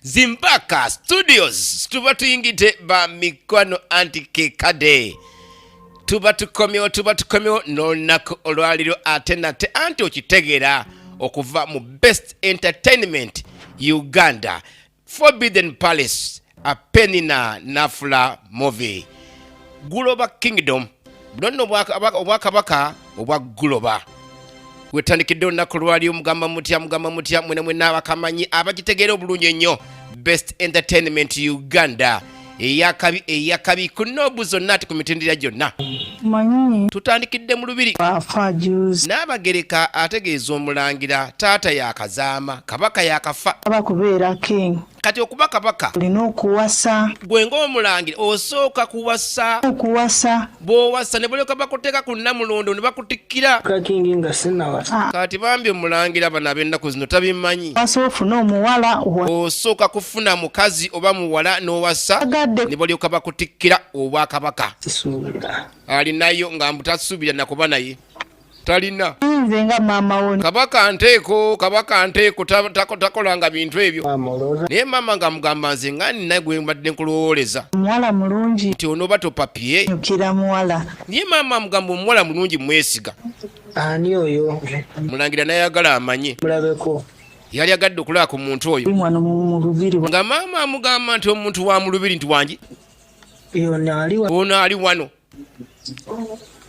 Zimbaka Studios tuba tuyingite ba mikwano antikekade tuba tukomyewo n'olunaku olwaliro ate nate anti okitegeera okuva mu Best Entertainment Uganda Forbidden Palace a Penina Nafula movie Global Kingdom buno obwakabaka obwa Global wetandikidde olunaku lwali omugamba mutya mwene abakamanyi abagitegeera obulungi ennyo Best Entertainment Uganda eyakabi kunobu zonna ati ku mitendera gyonna tutandikidde mu lubiri n'abagereka ategeeza omulangira taata yakazaama kabaka yakafa abakubeera king kati okuba kabaka olina okuwasa gwe ng'omulangira osooka kuwasa bw'owasa ne balyoka bakuteeka ku nnamulondo ne bakutikkira kati bambi omulangira bano ab'ennaku zino tabimanyi wasa ofuna omuwala osooka kufuna mukazi oba muwala n'owasa ne balyoka bakutikkira obwakabaka alinayo nga mbutasuubira nakuba naye talina nze nga maama wo kabaka nteeko takolanga bintu ebyo naye maama nga mugamba nze nga nina gwe mbadde nkulowooleza omuwala mulungi nti onoba topapiye nyukira muwala naye maama mugamba omuwala mulungi mwesiga ani oyo mulangira nayagala amanye mulabeko yali agadde okulaba ku muntu oyo wano mu lubiri nga maama amugamba nti omuntu wa mu lubiri nti wangi ono ali wano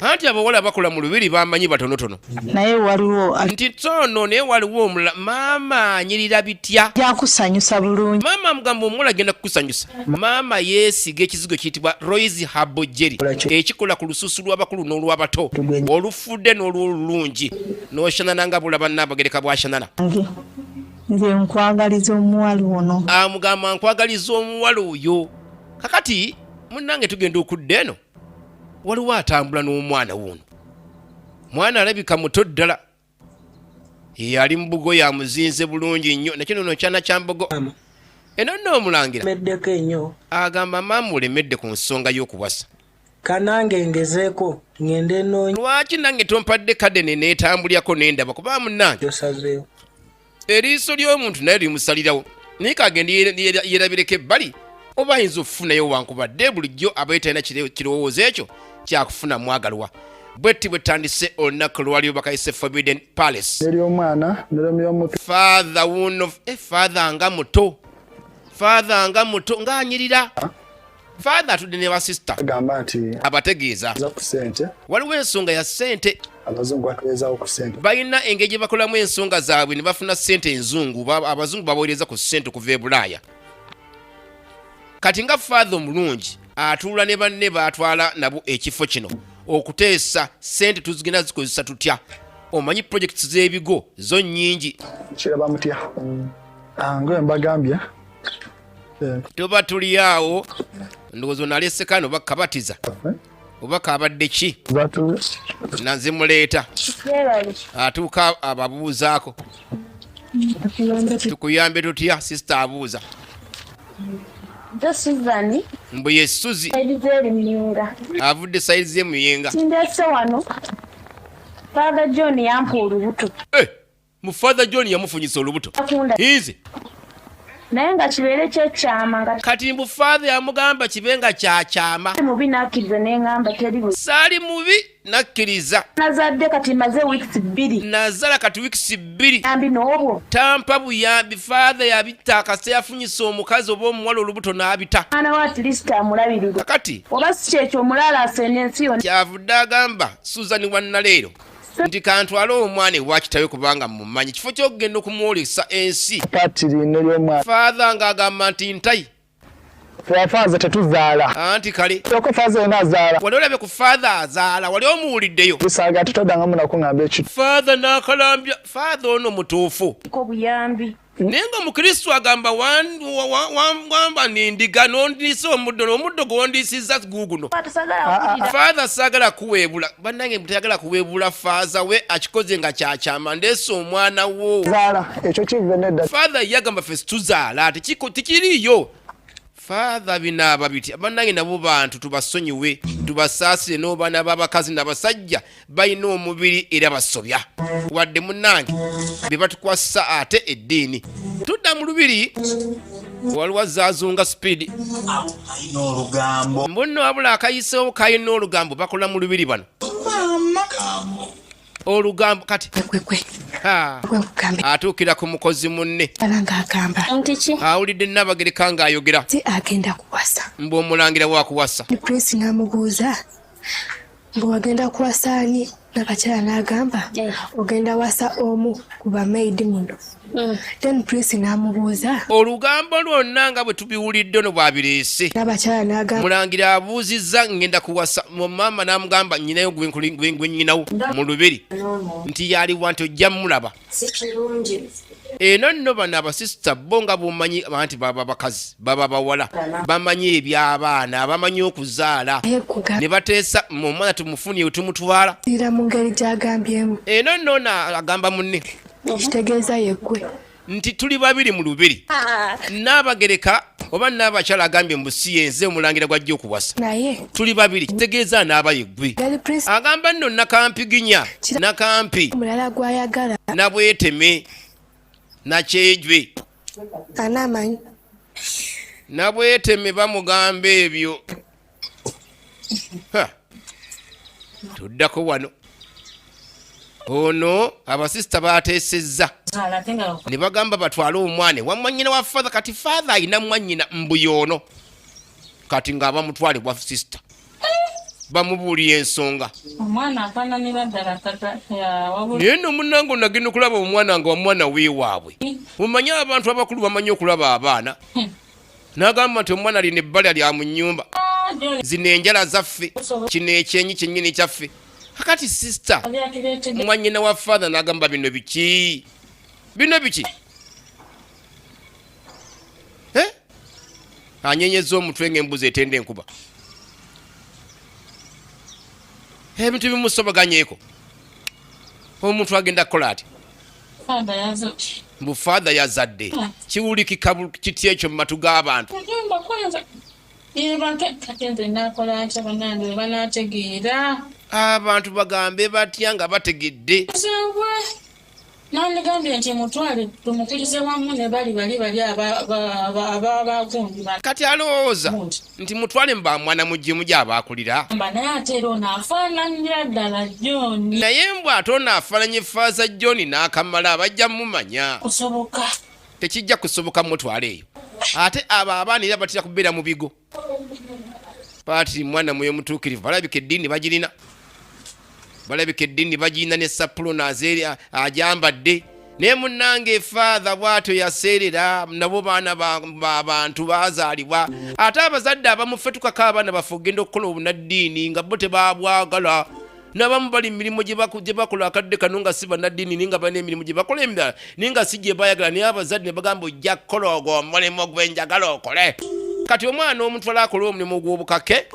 anti abawala bakola mu lubiri bamanyi batonotono naye waliwo nti tono naye waliwo maama anyirira bitya yakusanyusa bulungi maama mugamba omuwala agenda kukusanyusa maama yeesiga ekizigo kiyitibwa Royce Habo Jelly ekikola ku lususu lw'abakulu n'olw'abato olufudde n'olw'olulungi n'oshanana nga bulaba n'abagereka bwashanana nze nkwagaliza omuwala ono amugamba nkwagaliza omuwala oyo kakati munnange tugenda okudda eno waliwo atambula n'omwana wuno mwana alabika muto ddala ali mu bugo yamuzinze bulungi nnyo nakyo nono kyana kya mbogo eno nno omulangira meddeko ennyo agamba maama olemedde ku nsonga y'okuwasa kanange ngezeeko ngende nnoonya lwaki nange tompadde kadde neneetambulyako nendaba kuba munnange osazeewo eriiso ly'omuntu naye limusalirawo naye kagende yerabireko ebbali oba ayinza okufunayo wankubadde bulijjo abaye talina kirowoozo ekyo kyakufuna mwagalwa bwetti bwetandise olunaku lwaliwo bakayise Forbidden Palace father wuno father nga muto ng'anyirira father atudde ne basista abategeeza waliwo ensonga ya ssente balina engeri gye bakolamu ensonga zaabwe ne bafuna ssente enzungu abazungu babaweereza ku ssente okuva e Bulaaya kati nga father omulungi atuula ne banne baatwala nabo ekifo kino okuteesa ssente tuzigenda zikozesa tutya omanyi projects z'ebigo zo nnyingi kiraba mutya ngoye mbagambye tuba tuli awo ndowooza onalese kano bakabatiza oba kabadde ki nanze muleeta atuuka ababuuzaako tukuyambe tutya sisita abuuza Suzani mbu ye Suzi avudde saizi ye Muyinga ndese wano Father John yampa olubuto mu Father John yamufunyisa olubuto izi naye nga kibeere kyekyama nga kati mbu father yamugamba kibe nga kyakyama mubi nakkiriza neŋŋamba teri saali mubi nakkiriza nazadde kati maze weeks 2 nazala kati weeks 2 yambi n'obwo tampa buyambi father yabitta akase yafunyisa omukazi oba omuwala olubuto n'abita mwana wa at least amulabirire kakati oba si kyekyo omulala asene ensi yonna kyavudde agamba Suzani wannaleero nti kantwale omwana ewakitawe kubanga mumanyi kifo ky'okugenda okumwolesa ensi father ng'agamba nti ntayi faza tetuzaala anti kale oko faza yena azaala wali olabye ku father azaala wali omuwuliddeyo bisaga tutoddangamu nakungamba ekintu father n'akalambya father ono mutuufu ko buyambi naye nga omukristu agamba wamba nindiga n'ondiisa omuddo gw'ondiisizza guguno father saagala kuweebula bannange tayagala kuweebula father we akikoze nga kyakyama ndeese omwana wo zaala ekyo kive nedda father yagamba ffe tuzaala tikiriyo father binaaba biti bannange nabo bantu tubasonyiwe tubasaasire n'obaana b'abakazi n'abasajja balina omubiri era basobya wadde munnange be batukwasa ate eddiini tudda mu lubiri waliwo zaazunga speed n'olugambo mbunno wabula akayiseewo kayina olugambo bakola mu lubiri bano olugambo kati atuukira ku mukozi munne awulidde Nnabagereka ng'ayogera agenda kuwasa mbu omulangira wakuwasa prince n'amubuuza mbu wagenda kuwasa ani n'abakyala n'agamba ogenda wasa omu ku bamaidi muno then prince n'amubuuza olugambo lwonna nga bwe tubiwulidde ono bwabireese n'abakyala n'agamba mulangira abuuzizza ngenda kuwasa maama n'amugamba nnyinayo gwe nnyinawo mu lubiri nti yaliwa nti ojja mulaba eno nno bano abasisita bo nga bomanyi anti baba bakazi baba bawala bamanyi eby'abaana bamanyi okuzaala ne bateesa omwana tumufunye we tumutwala ira mu ngeri gy'agambyemu eno nno agamba munne kitegeeza yeggwe nti tuli babiri mu lubiri Nnabagereka oba Nnaabakyala agambye mbu si yenze omulangira gwajja okuwasa naye tuli babiri kitegeeza n'aba yeggwe yali prince agamba nno nakampiginya nakampi omulala gw'ayagala nabweteme nakyejwe anaamanyi nabweteme bamugamba ebyo tuddako wano ono abasisita bateesezza ne bagamba batwale omwana wamwanyina wa father kati father ayina mwanyina mbuyoono kati ng'abamutwale wa sisita bamubuulira ensonga omwana afaananira ddala tata naye nno munnange onagenda okulaba omwana nga wamwana weewaabwe omanye abantu abakulu bamanyi okulaba abaana n'agamba nti omwana alina ebbala lya mu nnyumba zino enjala zaffe kino ekyenyi kyennyini kyaffe kakati sisita mwanyina wa father n'agamba bino biki anyenyeza omutwe ng'embuzi etenda enkuba ebintu bimusoboganyeeko omuntu agenda kukola ati mbu father yazadde kiwulikika kiti ekyo mu matu g'abantu abantu bagambe batya nga bategedde nandigambye nti mutwale tumukulize wamu ne bali ababagundi kati alowooza nti mutwale mba mwana mugimu gy'abaakulira naye ate era onaafaananira ddala John naye mbw ate onaafaananya effaaza John n'akamala abajja mumanya kusoboka tekijja kusoboka mutwale eyo ate abo abaana era batera kubeera mu bigo paati mwana mweyo mutuukirivu balabika eddiini bagirina ne sapulo nazeeri ajambadde naye munnange efaatha bw'atyo yaseerera nabo baana abantu baazaalibwa ate abazadde abamu ffe tukako abaana baffe ogenda okukola obunaddiini nga bo tebabwagala n'abamu bali mirimu gye bakola akadde kano nga si bannaddiini ninga balina emirimu gye bakola emirala ninga si gye bayagala naye abazadde ne bagamba ojja kukola ogwo omulimu gwenjagala okole kati omwana omutwala akola omulimu gw'obukake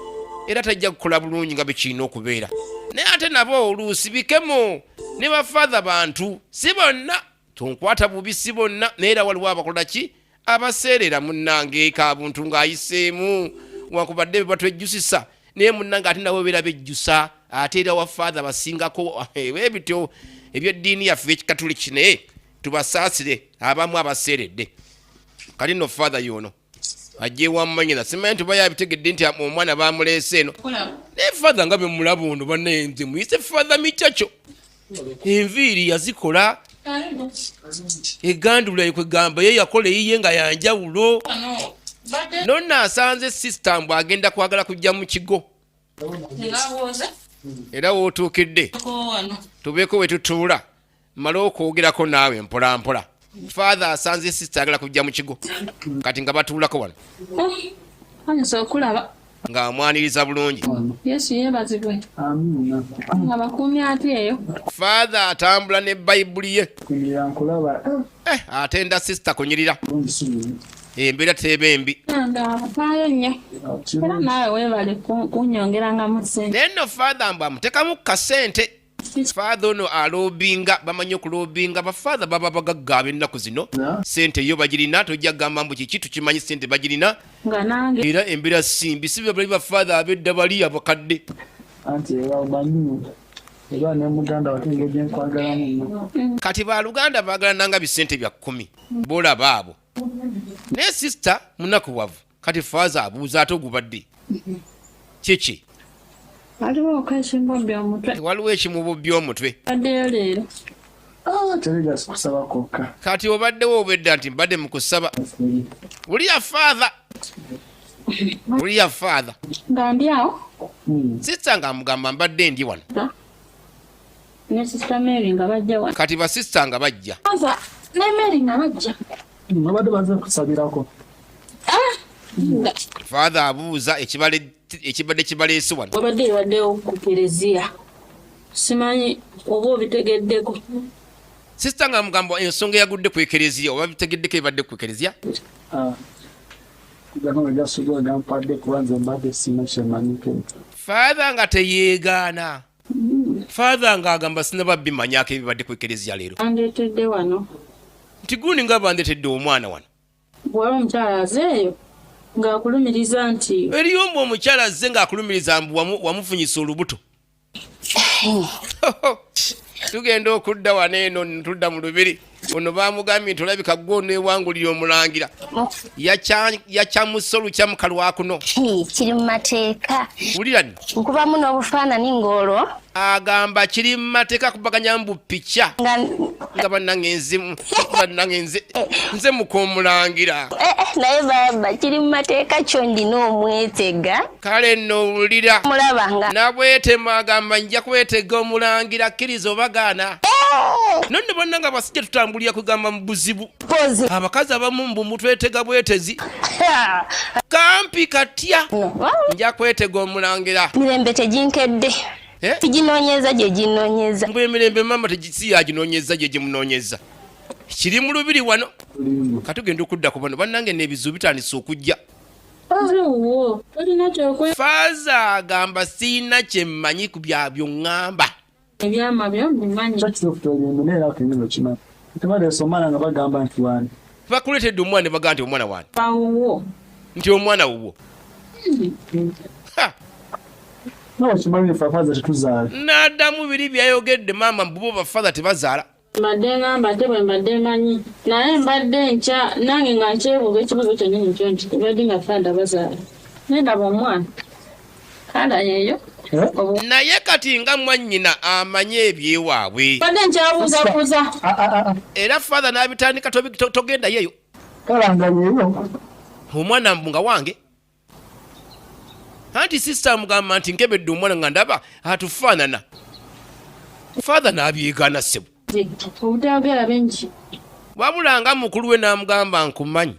era tajja kukola bulungi nga bekirina okubeera naye ate nabo oluusi bikemo ne bafaatha bantu si bonna tonkwata bubi si bonna naye era waliwo abakola ki abaseerera munnange kabuntu ng'ayiseemu wakubadde batwejjusisa naye munnange ate nabo beera bejjusa ate era wafaatha basingako ebityo ebyeddiini yaffe ekikatuliki naye tubasaasire abamu abaseeredde kati nno faatha yono ajje wamanyira simanyi nti baya bitegedde nti omwana bamuleese eno naye faatha nga bemulaba ono bannaye nze muyise faatha micaco enviiri yazikola egandula kwegamba ye yakola eyiye nga yanjawulo nonna asanze sisita mbw agenda kwagala kujja mu kigo era wootuukidde tubeeko we tutuula mala okwogerako naawe mpolampola faatha asanze sisita agala kujja mu kigo kati nga batuulako wano ayinza okulaba ng'amwaniriza bulungi yesu yeebazibwe nga bakuumye ate eyo faatha atambula ne bayibuli ye atenda sisita kunyirira embeera teeba embi ndaayo nnyo era naawe weebale kunyongerangamu ssente naye nno faatha mbw amutekamu kasente faatha ono aloobinga bamanyi okuloobinga bafaatha baba bagagga ab'ennaku zino sente yo bagirina tojja kugamba mbu kiki tukimanyi sente bagirina nga nange era embeera simbi si bali bafaatha ab'edda bali abakadde kati baluganda baagala nanga bisente bya 10 bolaba abo naye sister munakuwavu kati faaza abuuza ate ogubadde kiki waliwo okwesimba by'omutwe waliwo ekimubu by'omutwe addeyo leero Telegasi kusaba kokka. kati obaddewo obedda nti mbadde mu kusaba uliya faatha uliya faatha nga ndi awo sister nga amugamba mbadde ndi wano ne sista Mary nga bajja wano kati basista nga bajja Faza ne Mary nga bajja Mabadde baze kusabirako. faatha abuuza ekibadde kibaleese wano wabadde ebaddewo ku kereziya simanyi oba obitegeddeko sister nga amugamba ensonga eyagudde ku ekereziya oba bitegeddeko ebadde ku ekereziya Kugamba gyasuubira gampadde kubanza mbadde sina kyemanyike. faatha nga teyeegaana faatha nga agamba sinaba bimanyako ebibadde ku ekereziya leero andeetedde wano nti gundi nga bandetedde omwana wano bw'aba omukyala azeeyo ng'akulumiriza nti eriyo mbu omukyala azze ng'akulumiriza mbu wamufunyisa olubuto tugenda okudda wano eno netudda mu lubiri ono bamugambye nti olabika gwe oneewangulira omulangira yakyamusa olukyamuka lwakuno kiri mu mateeka wulira nno nkubamu n'obufaanani ng'olwo agamba kiri mu mateeka kubaganya mbu pica nga bannange nze mukomulangira naye baba kiri mu mateeka kyo ndina omwetega kale nno owulira mulaba nga nabwetema agamba nja kwetega omulangira kkiriza obagaana nonne bonna nga basijja tutambulira kugamba mu buzibu pozi abakazi abamu mbu mutwetega bwetezi kampi katya nja kwetega omulangira mirembe teginkedde tiginoonyeza gye ginoonyeza mbu emirembe mama tegisi yaginoonyeza gye gimunoonyeza kiri mu lubiri wano katugenda okudda ku bano bannange n'ebizibu bitandise okujja wo tolina kyokwe faaza agamba siina kyemmanyi ku byabyo ŋŋamba ebyama byo mbimanyi Kyakitofutolimbe neera akenino kino. Tebaleese omwana nga bagamba nti wani. bakuleetedde omwana ne bagaa nti omwana wani awo nti omwana wuwo Nawe kimanyi ffe afaza tetuzaala. n'addamu biri byayogedde maama mbubo bafaza tebazaala mbadde ngamba ate bwe mbadde manyi naye mbadde nkya nange nga nkyebuuza ekibuuzo kyennyini kyo nti tebadde nga fanda bazaala nendaba omwana kala yeeyo naye kati nga mwannyina amanye ebyewaabwe mbadde nkyabuuzabuuza era faatha n'abitandika togendayeyo Kalanga yeeyo. omwana mbu nga wange anti sisita amugamba nti nkebedde omwana nga ndaba atufaanana faatha n'abyegaana ssebo obutayogera bengi wabula nga mukulu we n'amugamba nkumanyi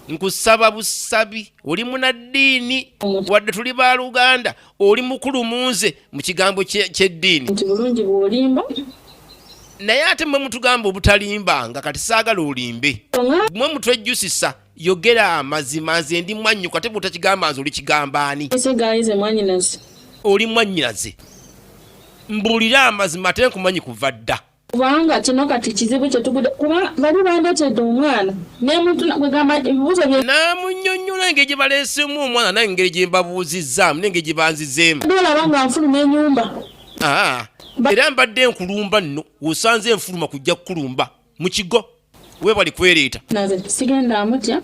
nkusaba busabi oli munaddiini wadde tuli baaluganda oli mukulu munze mu kigambo ky'eddiini nti bulungi bw'olimba naye ate mwe mutugamba obutalimbanga kati saagala olimbe mwe mutwejjusisa yogera amazima nze ndi mwannyuka ate bw'otakigamba nze oli kigambaani ese gayize mwanyinaze oli mwannyinaze mbuulira amazima ate nkumanyi kuva dda kubanga kino kati kizibu kyetugudde kuba bali bandetedde omwana nemuntu bwegamba ebibuuzo bye n'amunnyonnyola engeri gye baleesemu omwana naye engeri gye mbabuuzizzaamu n'engeri gye banzizeemu olaba nga nfuluma ennyumba era mbadde nkulumba nno osanze enfuluma kujja kukulumba mu kigo we bali kwereeta naze sigenda amutya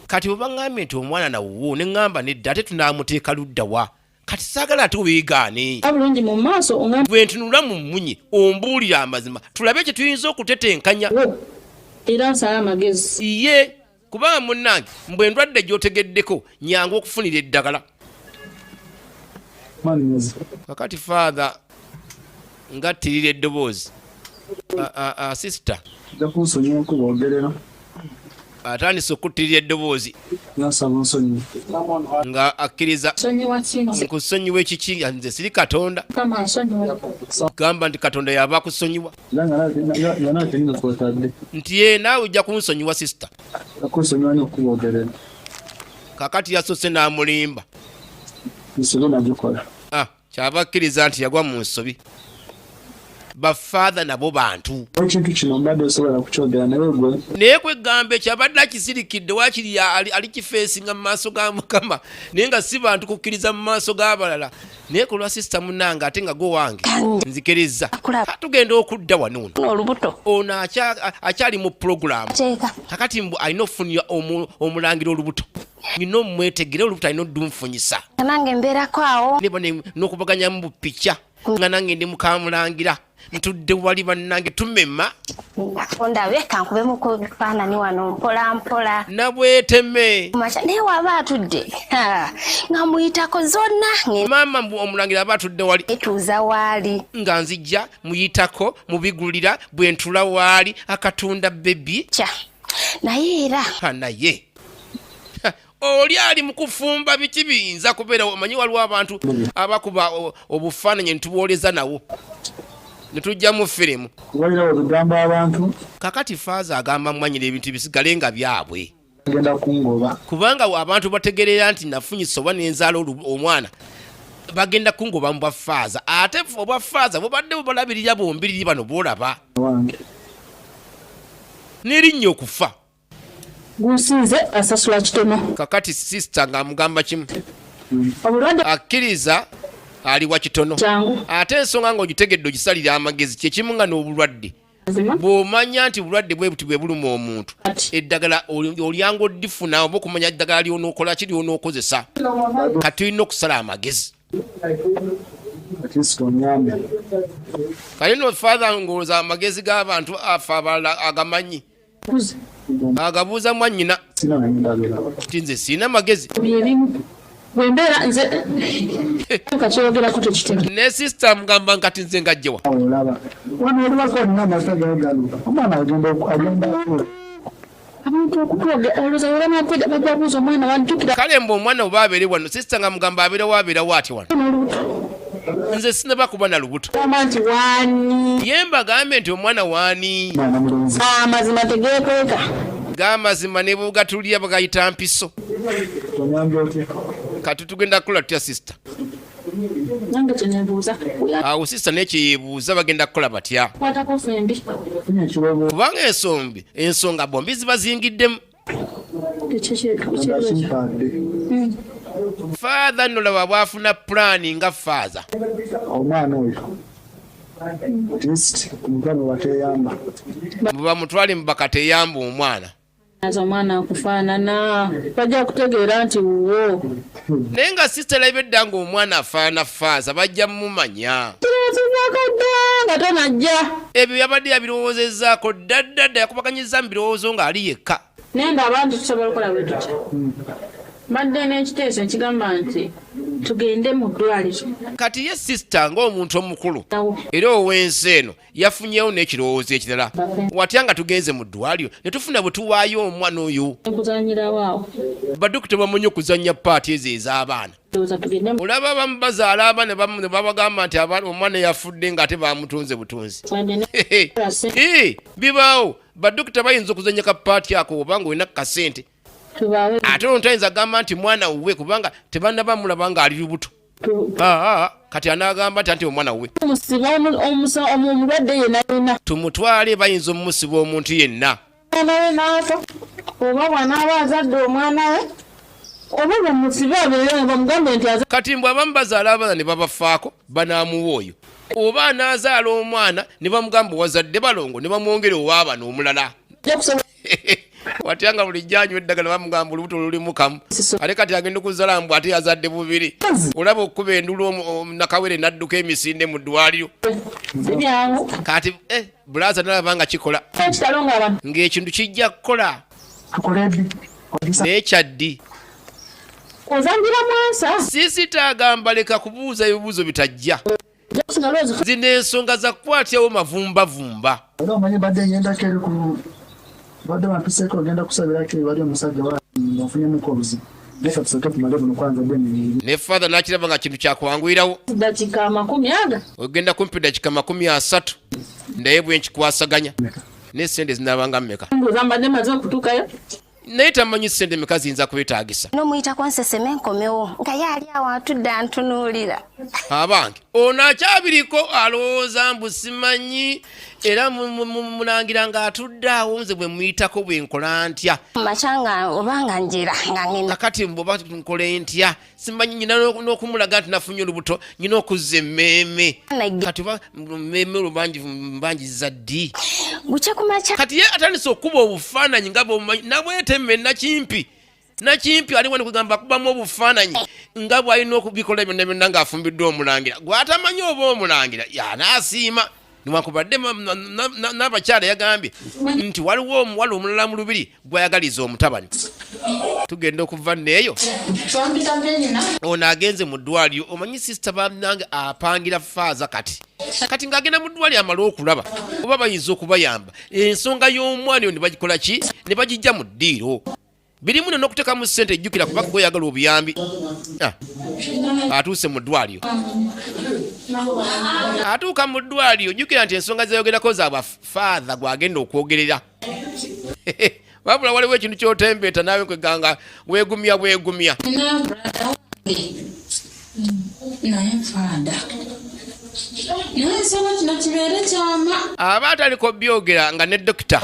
kati bwe baŋŋambye nti omwana nawuwo ne ŋŋamba nedda ate tunaamuteeka luddawa kati saagala ate weegaane bulungi mu maaso bwe ntunula mu mmunye ombuulira amazima tulabe kye tuyinza okutetenkanya era nsala amagezi ye kubanga munnange mbwe ndwadde gy'otegeddeko nyangu okufunira eddagala kakati faatha ngattirira eddoboozi sisita Nja kunsonyiwa nkubogerera. atandise okuttirira eddoboozi Nasaba nsonyi. nga akkiriza sonyiwa kinze nkusonyiwa ekiki nze siri katonda kama nsonyiwa gamba nti katonda yaba akusonyiwa Era nga tenina kwetadde. nti ye naawe ojja kunsonyiwa sisita Nakunsonyiwa n'okubogerera. kakati yasoose n'amulimba Nsibe nagikola. kyaba akkiriza nti yagwa mu nsobi bafaatha nabo bantu Ekintu kino mbadde osobola kukyogera naye gwe naye kwegamba ekyo abadde akisirikidde waakiri ali kifeesinga mu maaso ga mukama naye nga si bantu kukkiriza mu maaso g'abalala naye ku lwa sisita munnange ate nga go wange nzikiriza tugenda okudda wano olubuto ono akyali mu puroguramu teeka kakati mbu alina okufunira omulangira olubuto nina omwetegere olubuto alina oddunfunyisa nange mbeerako awo neba n'okubaganya mu bupica nga nange ndi mukamulangira ntudde wali bannange tumema ondabe kankubemu ku bifaanani wano mpola mpola nabweteme macha naye waba atudde nga muyitako zonna maama omulangira aba atudde wali etuuza waali nga nzijja muyitako mubigulira bwe ntula waali akatunda bebi kya naye era naye oli ali mu kufumba biki biyinza kubeera omanyi waliwo abantu abakuba obufaananyi netubwoleza nawo netujja mu firimu kubalira olugamba abantu kakati faaza agamba mwanyira ebintu bisigale nga byabwe agenda kungoba kubanga abantu bategerera nti nafunyisa oba nenzaala omwana bagenda kungoba mu bwafaaza ate obwafaaza bubadde bubalabirira bombiriri bano boolaba wange nerinnya okufa gunsinze asasula kitono kakati sisita ng'amugamba kimu obulwadde akkiriza aliwa kitono kyangu ate ensonga ng'ogitegedde ogisalira amagezi kyekimu nga n'obulwadde bw'omanya nti bulwadde bwe buti bwe buluma omuntu eddagala olyanga oddifuna oba okumanya eddagala ly'onookola ki ly'onookozesa kati olina okusala amagezi kale no father ng'olowooza amagezi g'abantu afe abalala agamanyi agabuuza mwannyina ti nze siina magezi byebimu bwembeera nze kakyogerako tekitege ne sisita mugamba nkati nze ngajjewa olaba wano olubako nina amata gagaluka omwana agenda abantu okutwoge olowooza olamakweda bajabuuza omwana wantukira kale mbu omwana oba abeere wano sisita nga mugamba abeerawo ati wano nze sinaba kuba na lubuto gamba nti waani ye mbagambe nti omwana waani amazima tegeekweka g'amazima ne bwegatulya bagayita mpiso kati tugenda kukola tutya sisita nange kyenebuuza awo sisita nekyeyebuuza bagenda kukola batya kwatako fembi kubanga ensonga bombi ziba zingiddemu faatha nolaba bwafuna pulaani nga faaza omwana oyo omutwale wateyamba bamutwale mu bakateyamba omwana aza omwana akufaanana bajja kutegeera nti wuwo naye nga sisita labe edda ng'omwana afaanana faaza bajja mumanya kireetebwako dda nga tonajja ebyo yabadde yabirowoozezzaako ddaddadda yakubaganyiza mu birowoozo ng'ali yekka naye nga abantu tusobola okukola bwe tutya badde n'ekiteeso ekigamba nti tugende mu ddwaliro kati ye sisita ng'omuntu omukulu era ow'ensi eno yafunyewo n'ekirowoozo ekirala watya nga tugenze mu ddwaliro ne tufuna bwe tuwaayo omwana oyo okuzanyirawo awo badokita bamanyi okuzannya paati ezo ez'abaana olaba abamu bazaala abaana ne babagamba nti omwana yafudde ng'ate bamutunze butunzi bibaawo badokita bayinza okuzannya ka paati ako obanga olina kasente ate ono tayinza gamba nti mwana wuwe kubanga tebannaba mulaba nga ali lubuto kati anaagamba nti omwana wuwe omulwadde yenna tumutwale bayinza omumusiba omuntu yenna nawe naafa oba bwanaaba azadde omwana we oba bamusibe abeere bamugambe nti kati mbw abamu bazaala abaana ne babafaako banaamuwa oyo oba anaazaala omwana ne bamugamba wazadde balongo ne bamwongera owaaba n'omulala watyanga bulijjo anywa eddagala bamugamba olubuto lulimu kamu ate kati agenda okuzaala mbu ate yazadde bubiri olaba okuba endulu nakawere nadduka emisinde mu ddwaliro kati bulaza nalaba nga kikola ng'ekintu kijja kukola naye kyaddi ozanjira mwansa sisita agamba leka kubuuza ebibuuzo bitajja zino ensonga za kukwatyawo mavumbavumba era omanyi badde ngendako eri ku badde bampiseeko ogenda kusabirako ebali omusajja wafunyemuko obuzibu leka tusooke tumale buno kwanza bwemibiri ne father nakiraba nga kintu kyakuwanguyirawo dakika 40 ogenda kumpi dakika 30 naye bwenkikwasaganya n'essente zinabanga mmeka mbadde maze okutuukayo naye tamanyi ssente meka ziyinza kubetaagisa n'omuyitako nseseme nkomewo nga yaali awo atudde antunuulira abange ono akyabiriko alowooza mbu simanyi era mulangira ng'atudde awo nze bwe muyitako bwe nkola ntya Machanga obanga njira nga ngenda. kakati mboba nkole ntya simanyi nyina n'okumulaga nti nafunye olubuto nyina okuzza emmeeme kati oba mmeeme mbanjiza ddi Guche kumacha. kati ye atandise okuba obufaananyi nga bwomumanyi nabwetemme nakimpi aliwo nekugamba kubamu obufaananyi nga bw'alina okubikola byonna byonna ng'afumbiddwa omulangira gw'atamanyi oba omulangira y'anaasiima niwankubadde n'abakyala yagambye nti waliwo omuwala omulala mu lubiri gw'ayagaliza omutabani tugenda okuva neeyo ono agenze mu ddwaliro omanyi sisita bannange apangira faaza kati ng'agenda mu ddwaliro amala okulaba oba bayinza okubayamba ensonga y'omwana oyo ne bagikola ki ne bagijja mu ddiiro birimu n'okuteekamu ssente ejjukira kuba gweyagala obuyambi atuuse mu ddwaliro atuuka mu ddwaliro jjukira nti ensonga zeyogerako zaabwa faatha gwagenda okwogerera wabula waliwo ekintu kyotembeeta naawe kweganga weegumya naye nfaada naye nsaba kino kibeere kyama aba ataliko byogera nga ne dokita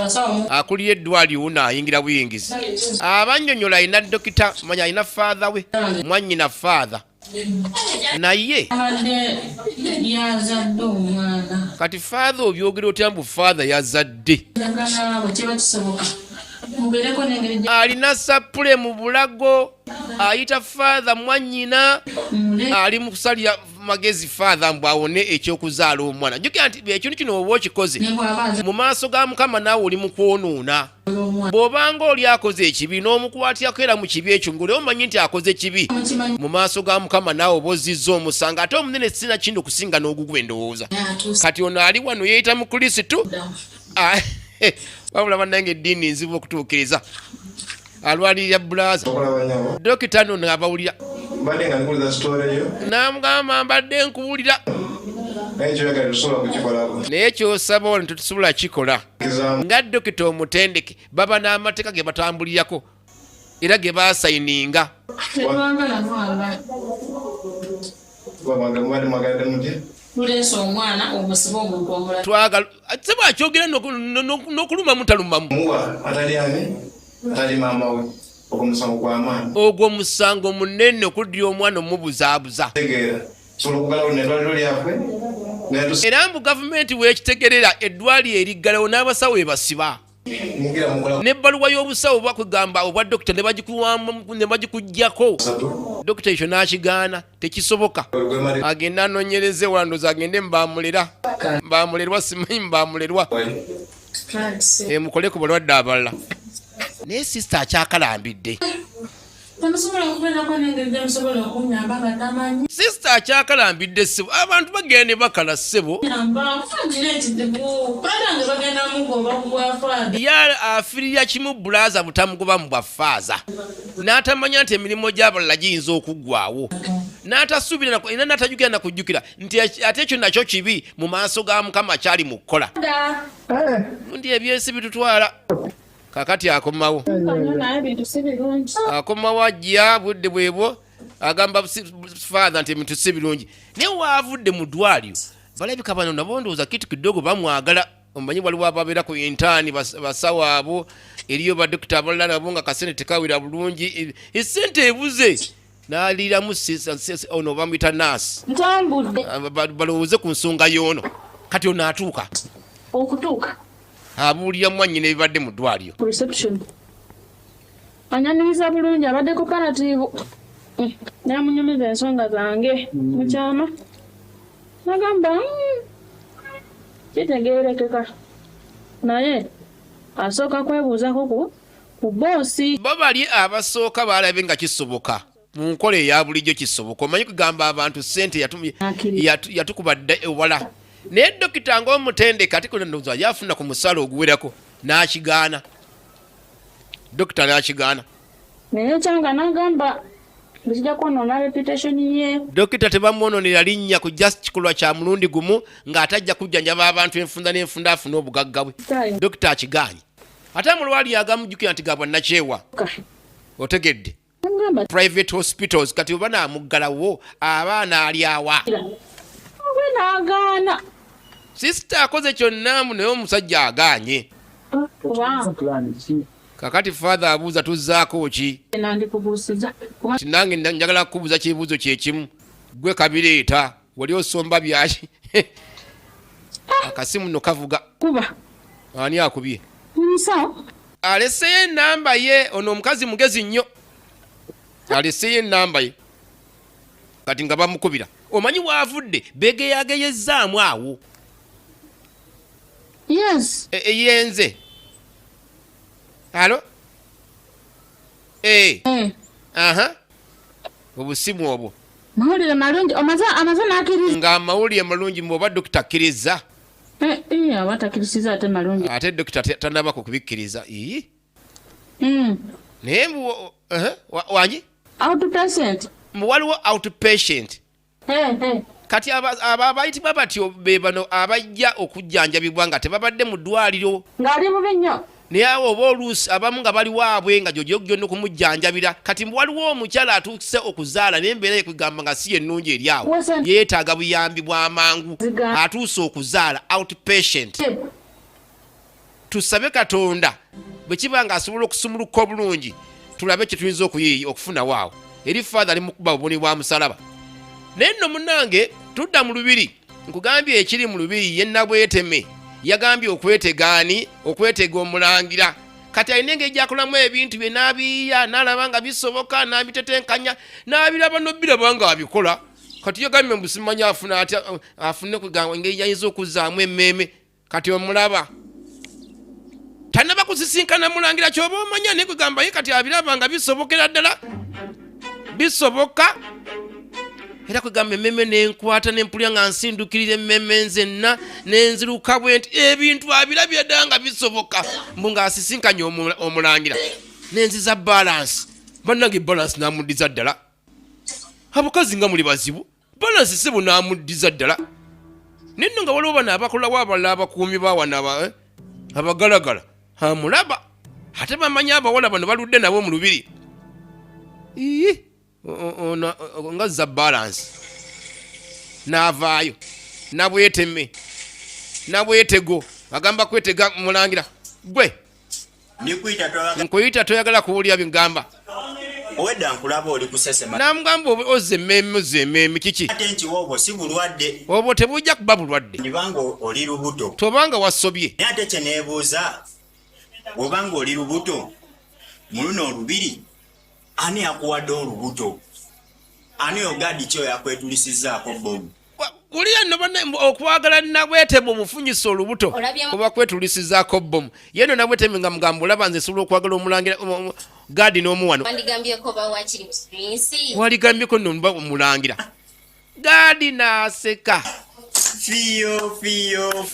akulira eddwaliro naayingira buyingizi abannyonnyola alina dokita manya alina faatha we mwannyina faatha naye abadde yazadde omwana kati faatha obyogera otya mbu faatha yazadde njagala bwe kiba kisoboka mubeereko n'engeri alina sapule mu bulago ayita faatha mwannyina ali mu kusalira magezi faatha mbu awone ekyokuzaala omwana jjukira nti ekintu kino oba okikoze mu maaso ga mukama naawe oli mu kwonoona bw'obanga oli akoze ekibi n'omukwatirako era mu kibi ekyo ng'oli omanyi nti akoze kibi mu maaso ga mukama naawe oba ozizza omusanga ate omunene sina kindi okusinga n'ogugwa endowooza kati ono ali wano yeeyita mu krisitu wabula bannange eddiini nzibu okutuukiriza alwalirira bulaaza dokita no abawulira namugamba mbadde nkuwulira naye kyosaba wano tetusobola kikola nga dokita omutendeke baba n'amateeka ge batambulirako era ge basayininga tuleese omwana omusibe omuntu omulala twagala seba akyogera n'okuluma mutalumamu atali maama we ogw'omusango gw'amaanyi ogwo musango munene okuddira omwana omubuzaabuza era mbu gavumenti weekitegerera eddwaliro eriggalawo n'abasawo ebasiba n'ebbaluwa y'obusawo bakugamba obwa dokita ne bagikuggyako dokita ekyo n'akigaana tekisoboka agenda anoonyereze wandoza agende mbamulerwa simanyi mbamulerwa mukole ku balwadde abalala naye sisita akyakalambidde sisita akyakalambidde ssebo abantu bagenda ne bakala ssebo ye afirira kimu bulaaza butamugoba mu bwafaaza n'atamanya nti emirimu gy'abalala giyinza okuggwawo n'atasuubira era n'atajjukira nakujjukira nti ate ekyo nakyo kibi mu maaso ga mukama kyali mu kukola nti ebyesi bitutwala kakati akomawo ajja budde bwebwo agamba faatha nti ebintu si birungi naye waavudde mu ddwaliro balabika bano nabo ndowooza kitu kidogo bamwagala omanyi waliwo ababeera ku intaani basawo abo eriyo badokita abalala nabo nga kasente tekawera bulungi esente ebuze n'aliiramu ono bamuyita naasi balowooze ku nsonga y'ono kati ono atuuka okutuuka abuulira mwannyina ebibadde mu ddwaliro anyanyumiza bulungi abadde koparatiivu namunyumiza ensonga zange mukyama nagamba kitegeerekeka naye asooka kwebuuzako ku boosi bo bali abasooka baalabe nga kisoboka mu nkola eya bulijjo kisoboka omanyi kugamba abantu ssente yatukubadde ewala naye dokita ng'omutendeke ate kunandowooza yafuna ku musaala oguwerako n'akigaana dokita n'akigaana naye kyanga nagamba bijja kwonoona reputation ye dokita tebamwononera linnya ku just kikolwa kya mulundi gumu ng'atajja kujjanjaba abantu enfunda n'enfunda afuna obugagga bwe dokita akigaanye ate mulwali agamujjukira nti gabwa nakyewa otegedde mugamba private hospitals kati oba namuggalawo abaana alyawa obe n'agaana sister akoze kyonna naye omusajja aganye kakati father abuuza tuzzaako ki nandikubuusiza nange njagala kukubuuza kibuuzo kyekimu gwe kabireeta wali osomba byaki akasimu nno kavuga kuba ani akubye musawo aleseyo enamba ye ono omukazi mugezi nnyo aleseyo enamba ye kati nga bamukubira omanyi waavudde begeyageyezzaamu awo yes yenze alo aha obusimu obwo mawulire malungi amaze n'akkiriza nga amawulire malungi mwoba dokita akkiriza aba takkirisiza ate malungi ate dokita tanaba kukubikkiriza naye wanyi outpatient waliwo outpatient kati abayitibwa batyo be bano abajja okujjanjabibwa nga tebabadde mu ddwaliro ng'ali bubi nnyo naye awo oba oluusi abamu nga bali waabwe nga gyonna okumujjanjabira kati waliwo omukyala atuuse okuzaala n'embeera yekugamba nga si yennungi eri awo yeetaaga buyambi bw'amangu atuuse okuzaala outpatient tusabe katonda bwe kiba nga asobola okusumuluka obulungi tulabe kye tuyinza okufunawo awo eri father ali mukuba buboni bwa musalaba naye nno munnange tudda mu lubiri nkugambye ekiri mu lubiri ye Nabweteme yagambye okwetega omulangira kati alina engeri gyakolamu ebintu bye n'abiyiya n'alaba nga bisoboka n'abitetenkanya n'abiraba n'obiraba nga abikola kati yagambye mbusimanyi afune kugamba engeri gyayinza okuzzaamu emmeeme kati omulaba tanaba kusisinkana mulangira kyoba omanya naye kugamba ye kati abiraba nga bisobokera ddala bisoboka era kugamba emmeme nenkwata nempulya nga nsindukirira emmeme nzenna nenziruka bwe nti ebintu abirabye ddala nga bisoboka mbu ng'asisinkanye omulangira nenziza balansi bannange balansi n'amuddiza ddala abakazi nga muli bazibu balansi sebo n'amuddiza ddala naye nno nga waliwo bano abakolawo abalala abakuumi bawana abagalagala amulaba ate bamanyi abawala bano baludde nabo mu lubiri nga za balansi n'avaayo Nabweteme Nabwetego agamba kwetega mulangira gwe nkuyita toyagala kuwulira bingamba owedda nkulaba oli kusesema namugamba ozze emmeeme kiki ate nti woobwo si bulwadde obwo tebujja kuba bulwadde nibanga oli lubuto tobanga wasobye naye ate kyeneebuuza bwobanga oli lubuto mu luno olubiri ani yakuwadde olubuto ani ogadi kyo yakwetulisizaako bomu Uliya nno okwagala Nabweteme omufunyisa olubuto kuba kwetulisizaako bomu yeno Nabweteme nga mugamba olaba nze sobola okwagala omulangira gadi n'omuwano waligambyeko nno omulangira gadi n'aseka fiyo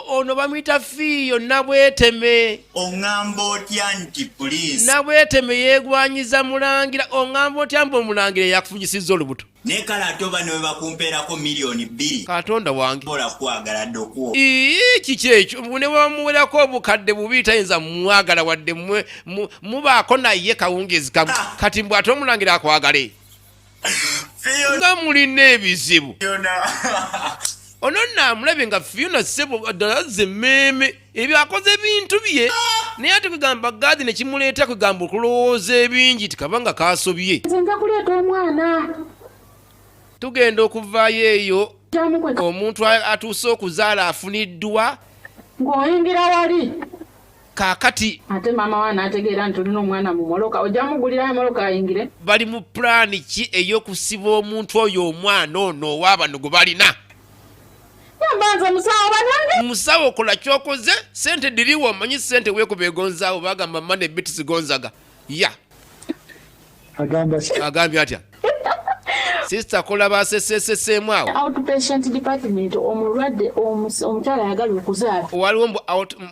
ono bamuyita fiyo Nabweteme oŋŋamba otya nti poliisi Nabweteme yeegwanyiza mulangira oŋŋamba otya mbu omulangira yakufunyisizza olubuto naye kale ate oba ne bwe bakumpeerako miliyoni 2 katonda wange ola kwagala dde okuwo kiki ekyo ne bamuwerako obukadde bubi tayinza mwagala wadde mubaako naye kawungezi kamu kati mbw ate omulangira akwagale nga mulina ebizibu ono namulabe nga Fiona Sebo ddala azze emmeeme ebyo akoze bintu bye naye ate kugamba gadi nekimuleeta kugamba okulowooza ebingi tikabanga kasobye nza kuleeta omwana tugenda okuvaayo eyo omuntu atuuse okuzaala afuniddwa ng'oyingira wali kaakati ate maama wa n'ategeera nti olina omwana mu moloka ojja mugulirayo moloka ayingire bali mu pulaani ki ey'okusiba omuntu oyo omwana ono owaabano gwe balina yambanza musawo banange musawo kola kyokoze sente diriwo omanyi sente weekuba egonzaawo bagamba mane bitisi gonzaga ya agambye atya sister kola baseseseseemu awo outpatient department omulwadde omukyala ayagala okuzaala waliwo mbu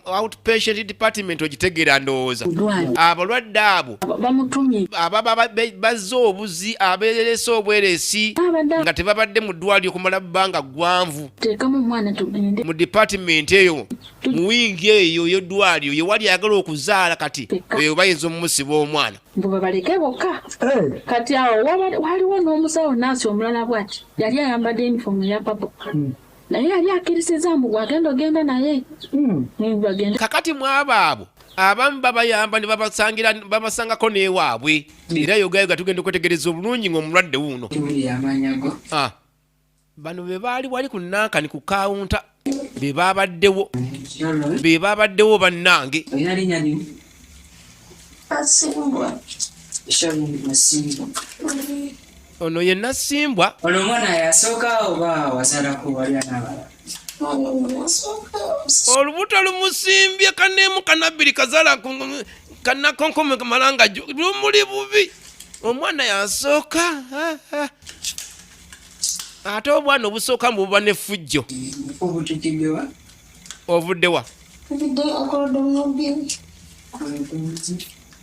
outpatient department ogitegeera ndowooza abalwadde abo bamutumye ababa bazze obuzi abeeresa obweresi nga tebabadde mu ddwaliro okumala bbanga ggwanvu teekamu omwana tugende mu department eyo muwingi eyo yoddwaliro ye wali ayagala okuzaala kati eyo bayinza omumusiba omwana mbuba baleke bokka kati awo waliwo n'omusawo naasi omulala bwati yali ayambadde yunifoomu ya papo naye yali akkirisiza mbu gwagenda ogenda naye kakati mwabo abamu babayamba ne babasangako n'ewaabwe era yogayoga tugenda okwetegereza obulungi ng'omulwadde wuuno bano be baali wali ku nankani ku kawunta be babaddewo bannange ono ye Nasimbwa ono omwana yasooka oba wasalako wali anabala olubuto lumusimbye kanemu kanabiri kazala kanakonkome malanga lumuli bubi omwana yasooka ate obwana obusooka mububa nefujjo ovuddewa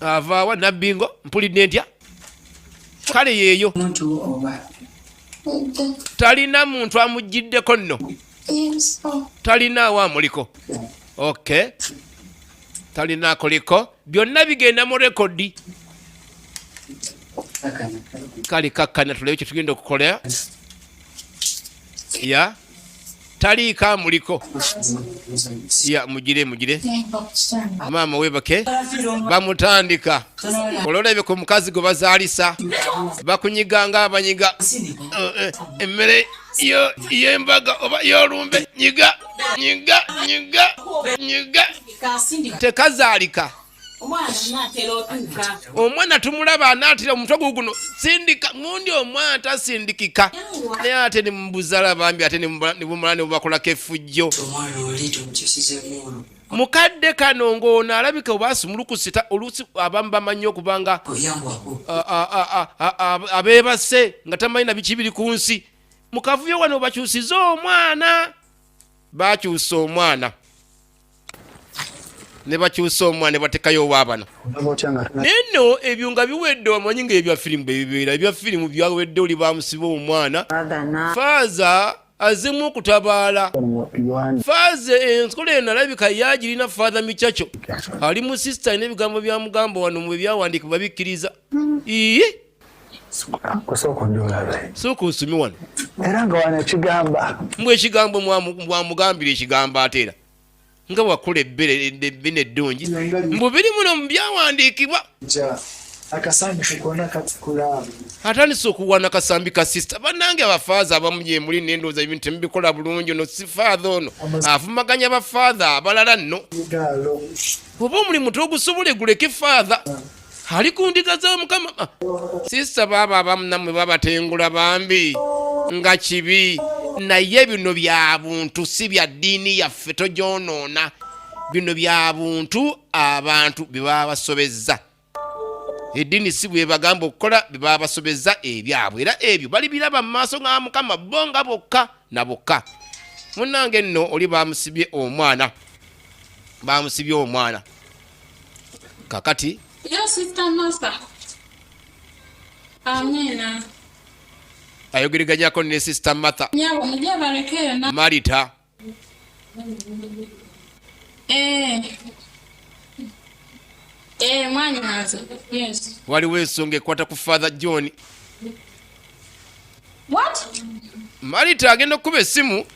avaawa nabbingo mpulidde ntya kale yeeyo talina muntu amugiddeko nno talinaawo amuliko okay talina akoliko byonna bigenda mu rekodi kale kakkana tulebe kye tugenda okukola ya taliiko amuliko ya mugire maama webake bamutandika ololebe ku mukazi gwe bazaalisa bakunyiganga abanyiga emmere y'embaga oba y'olumbe nyiga tekazaalika omwana tumulaba anaatira omutwe guguno sindika mundi omwana tasindikika naye ate nemubuzala bambi ate nebumala nebubakolako effujjo mukadde kano ng'ono alabika obasumulukusita oluusi abamu bamanyi okubanga abeebase nga tamanyi na biki biri ku nsi mukavuyo wano bakyusiza omwana bakyusa omwana ne bakyusa omwana ne batekayo owaabano neno ebyo nga biwedde wamanyi nga ebya firimu bebibeera ebya firimu byawedde oli bamusiba omwana faaza azemu okutabaala faaza enkola eno alabika yagirina faaza micaco ali mu sisita n'ebigambo byamugamba wano mwe byawandiikibwa bikkiriza iye sooka osumi wano era nga wano ekigamba mbwe ekigambo mwamugambira ekigambo ate era nga wakola ebbere eddungi mbu biri muno mu byawandiikibwa atandise okuwana kasambi ka sisita bannange abafaaza abamu gye muli nendooza ebintu temubikola bulungi ono si faaza ono avumaganya bafaaza abalala nno oba omulimu togusobole guleke faaza ali ku ndiga za Mukama sisita baaba abamu nammwe babatengula bambi nga kibi naye bino bya buntu si bya ddiini yaffe tojonoona bino bya buntu abantu bye baba basobezza eddiini si bwe bagamba okukola bye baba basobezza ebyabwe era ebyo bali biraba mu maaso ga Mukama bo nga bokka na bokka munnange nno oli bamusibye omwana kakati ayogeraganyako ne Sister Martha Marita waliwo ensonga ekwata ku Father John Marita agenda okukuba essimu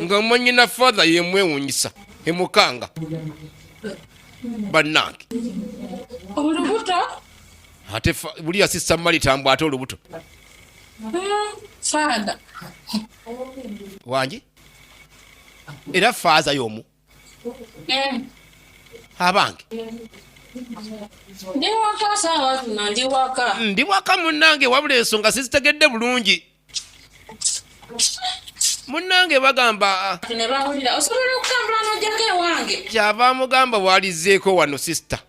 nga mwanyina Father yemwewunyisa emukanga bannange olubuto ate buliya Sister Marita mbw ate olubuto fada wangi era faaza y'omu abange ndi waka munnange wabula ensonga sizitegedde bulungi munnange bagamba kyava mugamba walizeeko wano sisita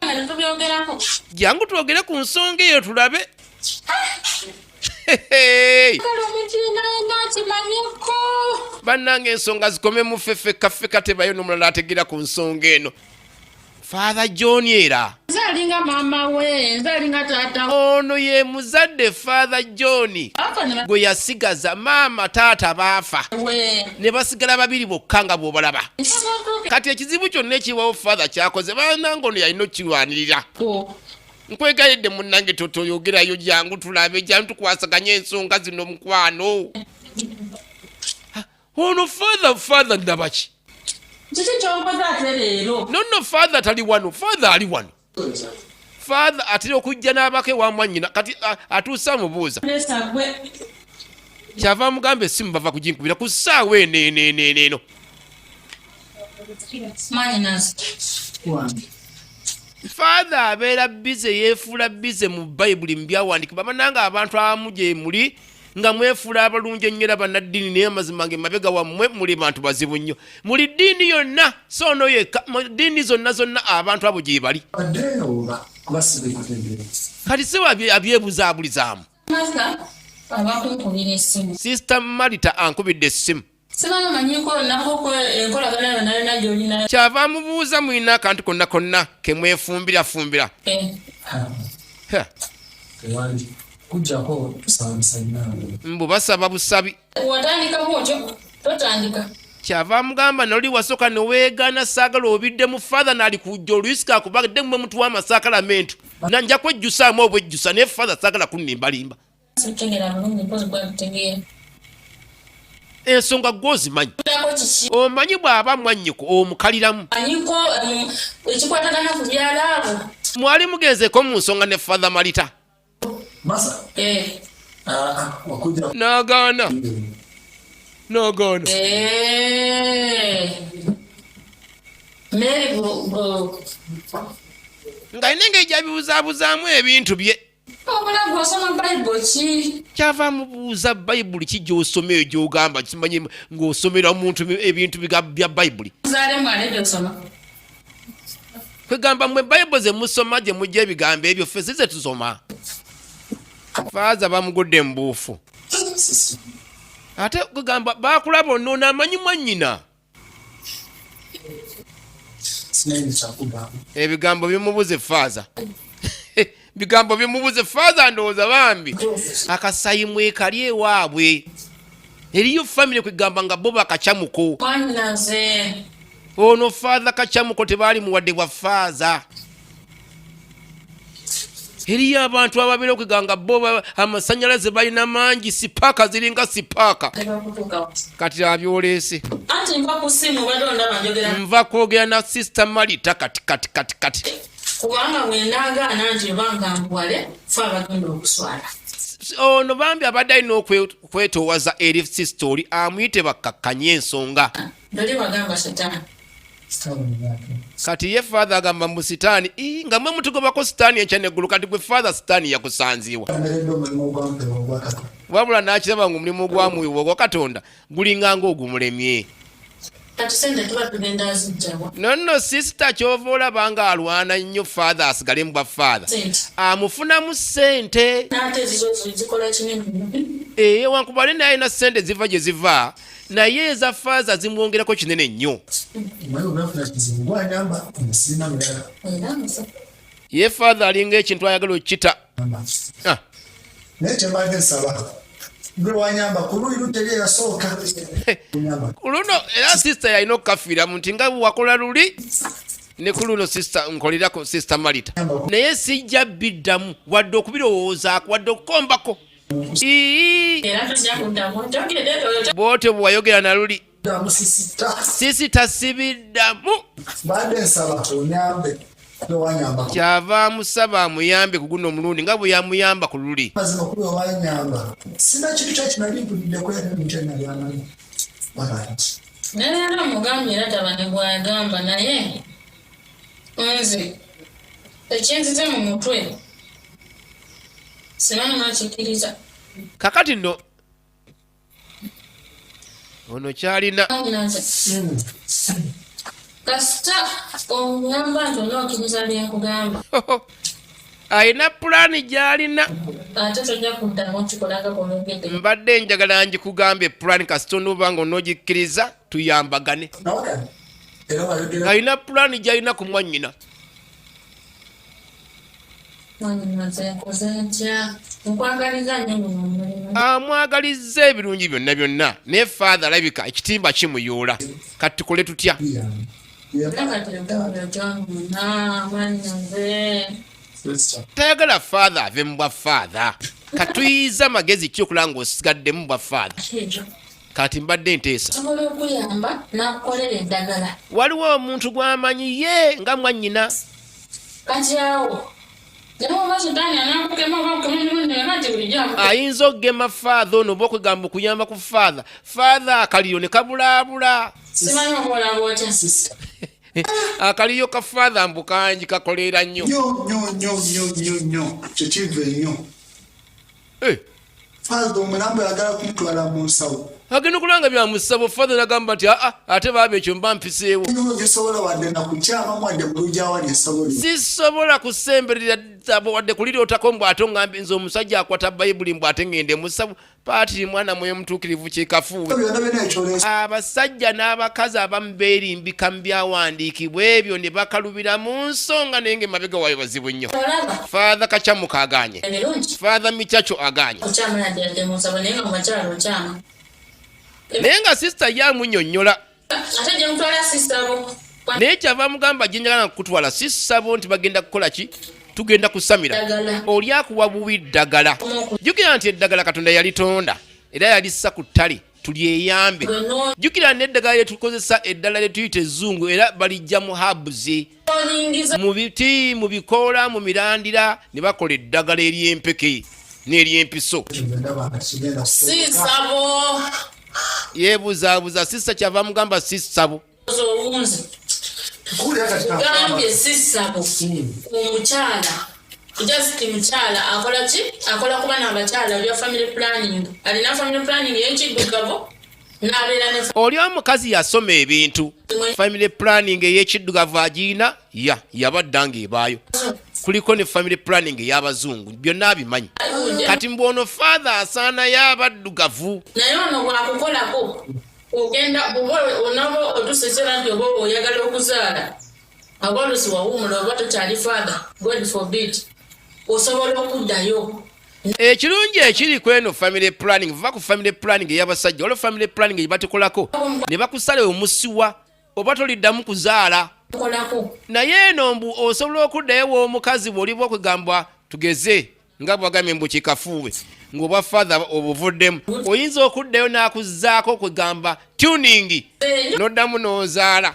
jangu twogere ku nsonga eyo tulabe bannange ensonga zikome mu ffeffekka tebayo n'omulala ategera ku nsonga eno Father John era Nzalinga mama we, nzalinga tata. Ono ye muzadde Father John gwe yasigaza maama taata baafa ne basigala babiri bokka nga bw'obalaba. Kati ekizibu kyonna ekiwawo Father kyakoze baana ono yalina okukirwanirira. Nkwegayidde munnange totoyogerayo jangu tulabe jangu tukwasaganye ensonga zino mukwano. Ono Father ndabaki. No, Father tali wano. Father ali wano. Father atira okujja n'abake wa mwannyina kati atuusa mubuuza. Kyava mugambe essimu bava kuginkubira ku ssaawa eno. Father abeera bize yeefuula bize mu Bayibuli mu byawandikibwa bananga abantu abamu gye muli nga mwefuula abalungi ennyo bannaddiini naye amazima ge mabega wammwe muli bantu bazibu nnyo. Muli ddiini yonna so ono yekka ddiini zonna abantu abo gye bali. Kati si abyebuzabulizaamu. Sister Marita ankubidde essimu. Kyava mubuuza mulina akantu konna ke mwefumbira. Mbu basaba busabi. Kyava mugamba noli wasooka neweegaana saagala obiddemu Father n'ali kujja oluyisika akubagidde mmwe mutu w'amasakalamentu. Nanja kwejjusaamu obwejjusa naye Father saagala kunnimbalimba. Ensonga gwozimanyi. Omanyi bw'aba mwannyiko omukaliramu. Mwali mugenzeeko mu nsonga ne Father Marita. N'agaana. Nga inenge ejabibuzabuzaamu ebintu bye. Kyava mubuuza Bayibuli ki gy'osoma gy'ogamba kimanyi ng'osomera omuntu ebintu bya Bayibuli. Kwegamba mmwe Bayibuli ze musoma gye mujja ebigambo ebyo ffe size tusoma. Father bamugudde mbuufu. Ate kwegamba baakulaba ono amanyi mwannyina. Ebigambo bimubuze Father. Bigambo bimubuze Father ndowooza bambi. Akasayimu ekali ewaabwe. Eriyo family kwegamba nga bo bakacyamuko. Ono Father kacyamuko tebaali muwadde bwa Father. Eriyo abantu ababeera okuganga bo amasannyalaze balina mangi sipaaka ziringa sipaaka. Kati abyoleese. Nva kwogera na Sister Marita kati. Kubanga bw'endaagaana nti bangambwale fe abagenda okuswala. Ono bambi abadde alina okwetoowaza eri sistoli amuyite bakkakkanye ensonga. Doli bagamba sitaani. Kati ye Father agamba mu sitaani nga mwe mutugobako sitaani enkya neggulu kati gwe Father sitaani yakusanziwa. Wabula n'akiraba ng'omulimu gwamuwibwa ogwa Katonda gulinga ng'ogumulemye. No, sister kyova olaba nga alwana nnyo Father asigale mu bwa Father. Amufunamu ssente. Wankubale naye na ssente ziva gye ziva naye eza Father zimwongerako kinene nnyo. Ye Father alinga ekintu ayagala okita. Luno era sister yalina okukafiira nti nga wakola luli ne ku luno sister nkolirako Sister Marita. Naye sijja biddamu wadde okubirowoozaako wadde okukombako. Bw'otyo bwe wayogera na luli sisita sibiddamu. Kyava amusaba amuyambe ku guno omulundi nga bwe yamuyamba ku luli. Nera mugambye era tabane bw'agamba naye nze ekinzize mu mutwe simanyi nakikkiriza. Kakati nno ono kyalina kasita ongamba nti onookiriza byenkugamba. Ayina pulaani gy'alina. Ate tojja kuddamu kikolanga konogedde. Mbadde njagala ngikugambe pulaani kasita onooba nga onoogikkiriza tuyambagane. Ayina pulaani gy'alina ku mwannyina. amwagaliza ebirungi byonna byonna naye father alabika ekitimba kimuyoola kati tukole tutya tayagala father ave mu bwa father katuyiza amagezi ki okulanga osigadde mu bwa father kati mbadde nteesa waliwo omuntu gwamanyi ye nga mwannyina ayinza okugema father ono oba okugamba okuyamba ku father akaliyo ne kabulaabula akaliyo ka father mbu kangi kakolera nnyo kyekiva ennyo father omulambo yagala kumutwala mu nsawo agenda okulanga byamusabo father nagamba nti ate baaba ekyo mba mpiseewo sisobola kusemberera abo wadde kulirootako mbu ate ongambe nze omusajja akwata bayibuli mbu ate ngende musabo paatiri mwana mwe mutuukirivu kikafuuwe abasajja n'abakazi abamu beerimbika mu byawandiikibwa ebyo ne bakalubira mu nsonga naye ng'emabega waayo bazibu nnyo father Kacamuka aganye father Michacho aganye naye nga sisita yamunnyonnyola naye kyava mugamba gye njagala kukutwala sisabo nti bagenda kukola ki tugenda kusamira oli akuwa bubi ddagala jjukira nti eddagala Katonda yalitonda era yalissa ku ttale tulyeyambe jjukira n'eddagala lyetukozesa eddala lyetuyita ezzungu era balijja mu habuzi mu biti mu bikoola mu mirandira ne bakola eddagala ery'empeke n'ery'empiso yeebuzaabuza sisa kyava mugamba sisabo gambye sisabo omukyala just mukyala akola ki akola kuba n'abakyala bya family planning alina family planning ey'ekiddugavu n'abeera ne oli omukazi yasoma ebintu family planning ey'ekiddugavu agiina yabaddanga ebaayo kuliko ne family planning ey'abazungu byonna abimanyi kati mbwono father asaana y'abaddugavu naye ono bwakukolako ogenda onaba otusesera nti oba oyagala okuzaala oba olusi wawumula oba tokyali father god forbid osobola okuddayo ekirungi ekiri ku eno family planning va ku family planning ey'abasajja olwo family planning gye batukolako ne bakusala omusiwa oba toliddamu kuzaala naye eno mbu osobola okuddayo w'omukazi bw'oliba okugambwa tugeze nga bwagambye mbu kikafuuwe ng'obwa father obuvuddemu oyinza okuddayo n'akuzzaako okugamba tuning n'oddamu n'ozaala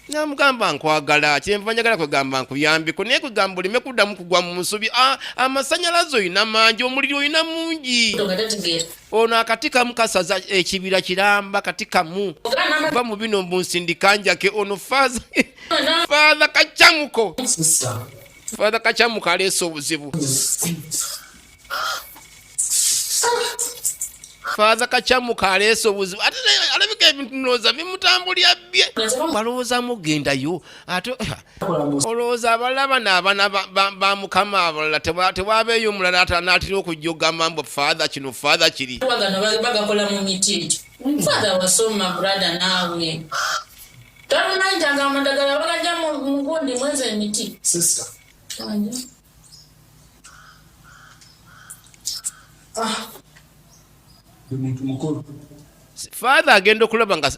namugamba nkwagala kyenva njagala kwegamba nkuyambeko naye kwegamba oleme kuddamu kugwa mu nsobi amasanyalaze oyina mangi omuliri oyina mungi ono akati kamu kasaza ekibira kiramba kati kamu va mu bino mbunsindikanjake ono father Kacamuko father Kacamuka aleese obuzibu father Kacamuka aleese obuzibu ate alabika ebintu ndowooza bimutambulya bye balowooza mugendayo ate olowooza abalaba n'abaana ba mukama abalala tewaabeeyo omulala n'atera okujja okugamba mbu father kino father kiri gano bagakola mu miti egyo father wasoma brother naawe tolunanti agamba ddagala bagajja mu gundi mwezi emiti sister father agenda okulaba nga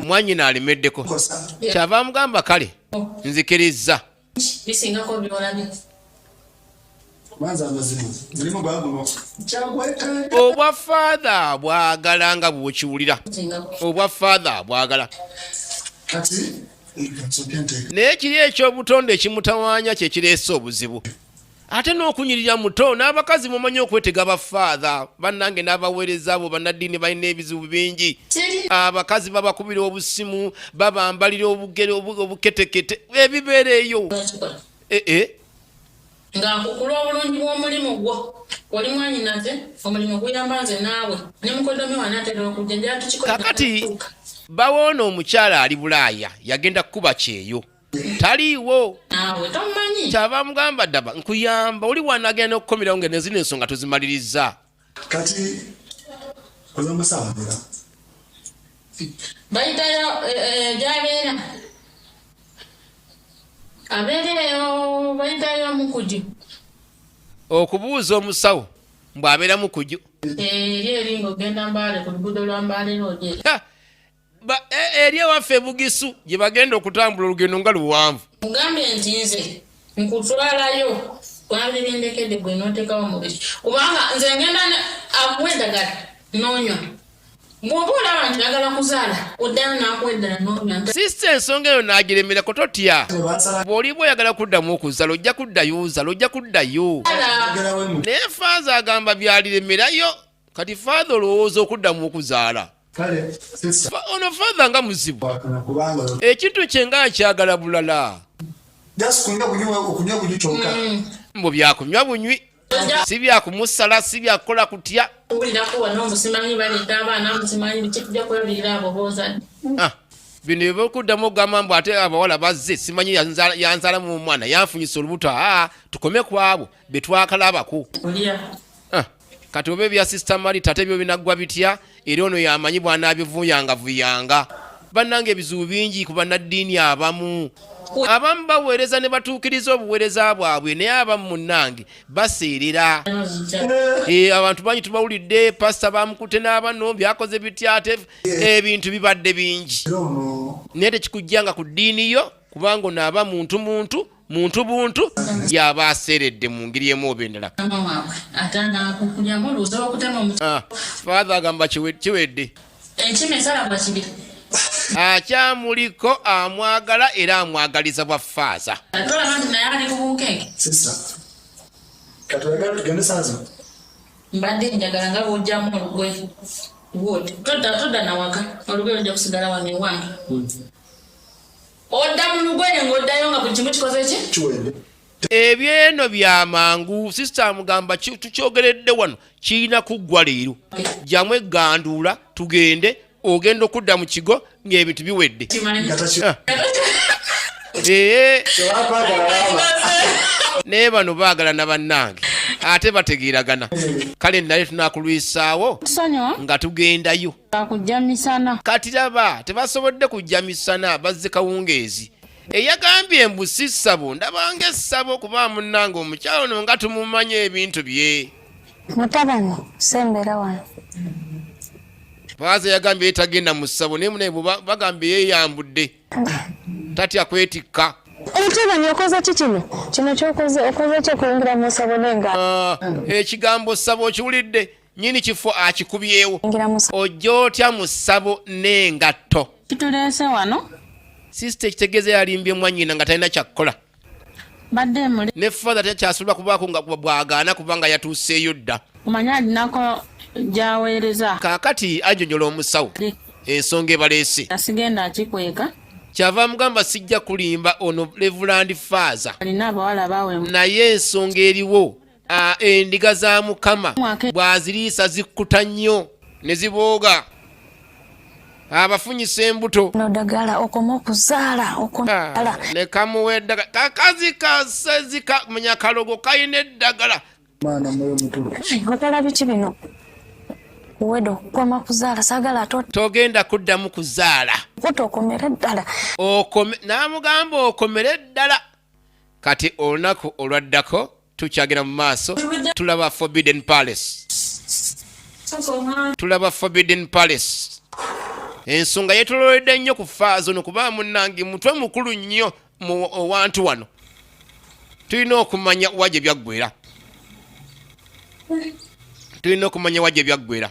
mwanyina alemeddeko kyava amugamba kale nzikirizza bisingako byolabye obwa father bwagala nga bwokiwulira obwa father bwagala naye kiri ekyobutonde ekimutawaanya kyekireese obuzibu ate n'okunyirira muto n'abakazi mumanyi okwetega bafather bannange n'abaweereza abo bannaddiini balina ebizibu bingi abakazi babakubira obusimu babambalira obugere obuketekete ebibeera eyo ng'akukula obulungi bw'omulimu gwo oli mwanyinaze omulimu guyamba nze naawe ne mukodomi wanaatera okujja njatukikolera kakati bawoona omukyala ali Bulaaya yagenda kukuba kyeyo taliiwo naawe tomumanyi kyava mugamba ddaba nkuyamba oli wanagenda okukomerawo nga nezino ensonga tuzimaliriza kati olwomusawabira bayitayo gyabeera abeereyo bayitayo mukuju okubuuza omusawo mbw'abeera mukuju eri ng'ogenda Mbale ku luguudo lwa Mbale Road eri ewaffe Bugisu gye bagenda okutambula olugendo nga luwanvu. Mugambye nti nze nkutwalayo wabiri ndekedde gwe n'oteekawo mubiri kubanga nze ngenda akuwa eddagala n'onywa bw'oba olaba nti njagala kuzaala oddayo n'akuwa eddagala n'onywa. Sisita ensonga eyo n'agiremerako totya. Bw'oliba oyagala kuddamu okuzaala ojja kuddayo ozaala ojja kuddayo. Naye Faaza agamba byaliremerayo kati Faaza olowooza okuddamu okuzaala. Ono Faaza nga muzibu. Ekintu kye nga akyagala bulala. Mbu byakunywa bunywi si byakumusala si byakukola kutya. Bino byebakuddamu ogamba mbu ate abawala bazze simanyi yanzalamu omwana yanfunyisa olubuto. Tukome ku abo be twakalabako. Kati oba ebya Sister Mary tate byo binaggwa bitya era ono yamanyi bw'anaabivuyanga. Bannange ebizibu bingi ku bannaddiini abamu. Abamu baweereza ne batuukiriza obuweereza bwabwe naye abamu munnange baseerera. Abantu bangi tubawulidde pasita bamukutte n'abano byakoze bitya ate ebintu bibadde bingi. Naye tekikujjanga ku ddiini yo kubanga ono aba muntu buntu yaba aseeredde mu ngeri emu oba endala. Faaza agamba kiwedde. Akyamuliko amwagala era amwagaliza bwa Faaza. Mbadde njagala nga bw'ojjamu olugoye todda nawaka olugoye ojja kusigala wano ewange. Odda mu lugoye ng'oddayo nga buli kimu kikoze ki? Ebyeno byamangu. Sisita amugamba tukyogeredde wano kirina kuggwa leero. Jamu egganduula tugende ogenda okudda mu kigo ng'ebintu biwedde. Naye bano baagala na bannange ate bategeeragana. Kale naye tunaakulwisaawo nga tugendayo. Kati laba tebasobodde kujja misana bazze kawungeezi. Eyagambye mbu si ssabo ndabanga essabo kuba munnange omukyalo no nga tumumanya ebintu bye. Mutabani sembera wano. Faaza yagambye yetagenda mu ssabo naye munaye bagambye yeeyambudde tatya kwetikka. Mutabani okoze ki kino? Kino kyokoze kyokuyingira mu ssabo nenga. Ekigambo ssabo okiwulidde nyini kifo akikubyewo. Ojja otya mu ssabo n'engatto. Kituleese wano. Sisita ekitegeeza yalimbye mwannyina nga talina kyakkola. Badde muli. Ne Faaza tekyasobola kubaako nga bw'agaana kubanga yatuuseeyo dda. Kumanya alinako gy'aweereza. Kaakati annyonnyola omusawo ensonga ebaleese. Asigenda akikweka. Kyava mugamba sijja kulimba ono Reverend Faaza. Alina abawala bawe. Naye ensonga eriwo endiga za Mukama bw'aziriisa zikkuta nnyo ne zibooga. Abafunyisa embuto. Nodagala okoma okuzaala okomala. Ne kamuwa eddagala. Kakazi kasezika munyakalogo kayina eddagala. Maana moyo mutulu. Otala biki bino? Wedo okoma kuzaala sagala togenda kuddamu kuzaala. Okomere ddala. N'amugamba okomere ddala. Kati olunaku olwaddako tukyagenda mu maaso tulaba Forbidden Palace. Ensonga yetololedde nnyo ku Faaza ono kuba munnange mutwe mukulu nnyo mu wantu wano. Tulina okumanya wajje byaggwera.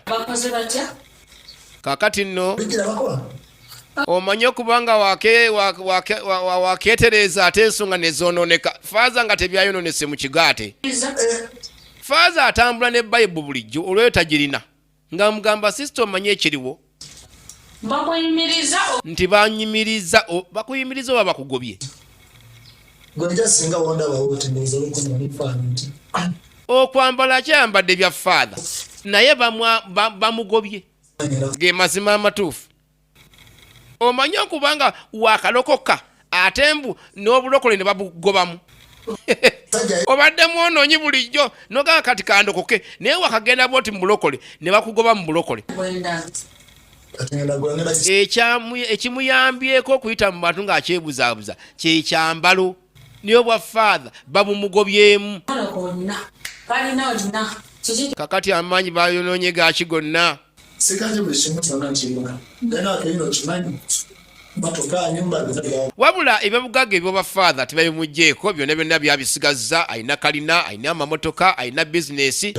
Bakoze batya? Kaakati nno omanye okubanga wakeetereza ate ensonga ne zoononeka. Faaza nga tebyayononese mu kigaate. Faaza atambula ne Bayibuli bulijjo olweyo tagirina. Nga mugamba sisita omanye ekiriwo. Nti banyimiriza bakuyimiriza oba bakugobye. Okwambala kyayambadde bya Faaza naye bamugobye. Ge mazima amatuufu. Omanye okubanga wakalokoka ate mbu n'obulokole ne babugobamu. Obadde mwonoonyi bulijjo nogaa kati kandokoke naye wakagenda bwoti mu bulokole ne bakugoba mu bulokole. Ekimuyambyeko okuyita mu bantu ng'akyebuzaabuza kye kyambalo. niyo bwa father babumugobyemu kakati amaanyi bayonoonye gaaki gonna sikaje buli kimu kyonna nkirina gana akeino kimanyi matoka nyumba wabula ebyobugagga ebyoba father tebabimugjeeko byonna byonna byabisigazza alina kalina alina amamotoka alina bizinesi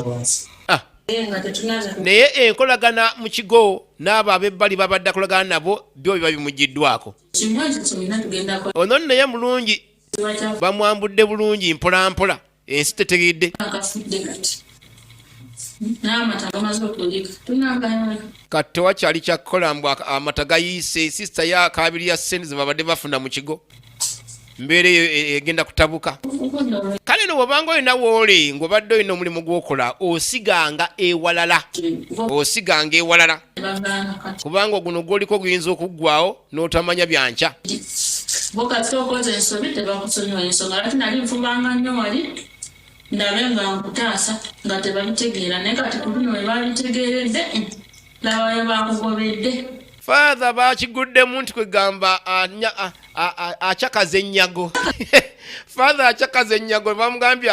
naye enkolagana mu kigo n'abo ab'ebbali babadde akolagana nabo byo biba bimugiddwako ono naye mulungi bamwambudde bulungi mpolampola ensi tetegedde kati tewakyali kyakukola mbu amata gayiise sisita yakabiri ya sente ze babadde bafuna mu kigo mbeera eyo egenda kutabuka kale no bwobanga olina wooli ng'obadde olina omulimu gw'okola osiganga ewalala kubanga guno gw'oliko guyinza okuggwawo n'otamanya byankya bokati okoze ensobi tebakusonyiwa ensonga lati nali nfubanga nnyo wali ndabe nga nkutaasa nga tebabitegeera naye kati ku bino we babitegeeredde labayo bakugobedde father bakiguddemu nti kwegamba akyakaza ennyago father akyakaza ennyago bamugambye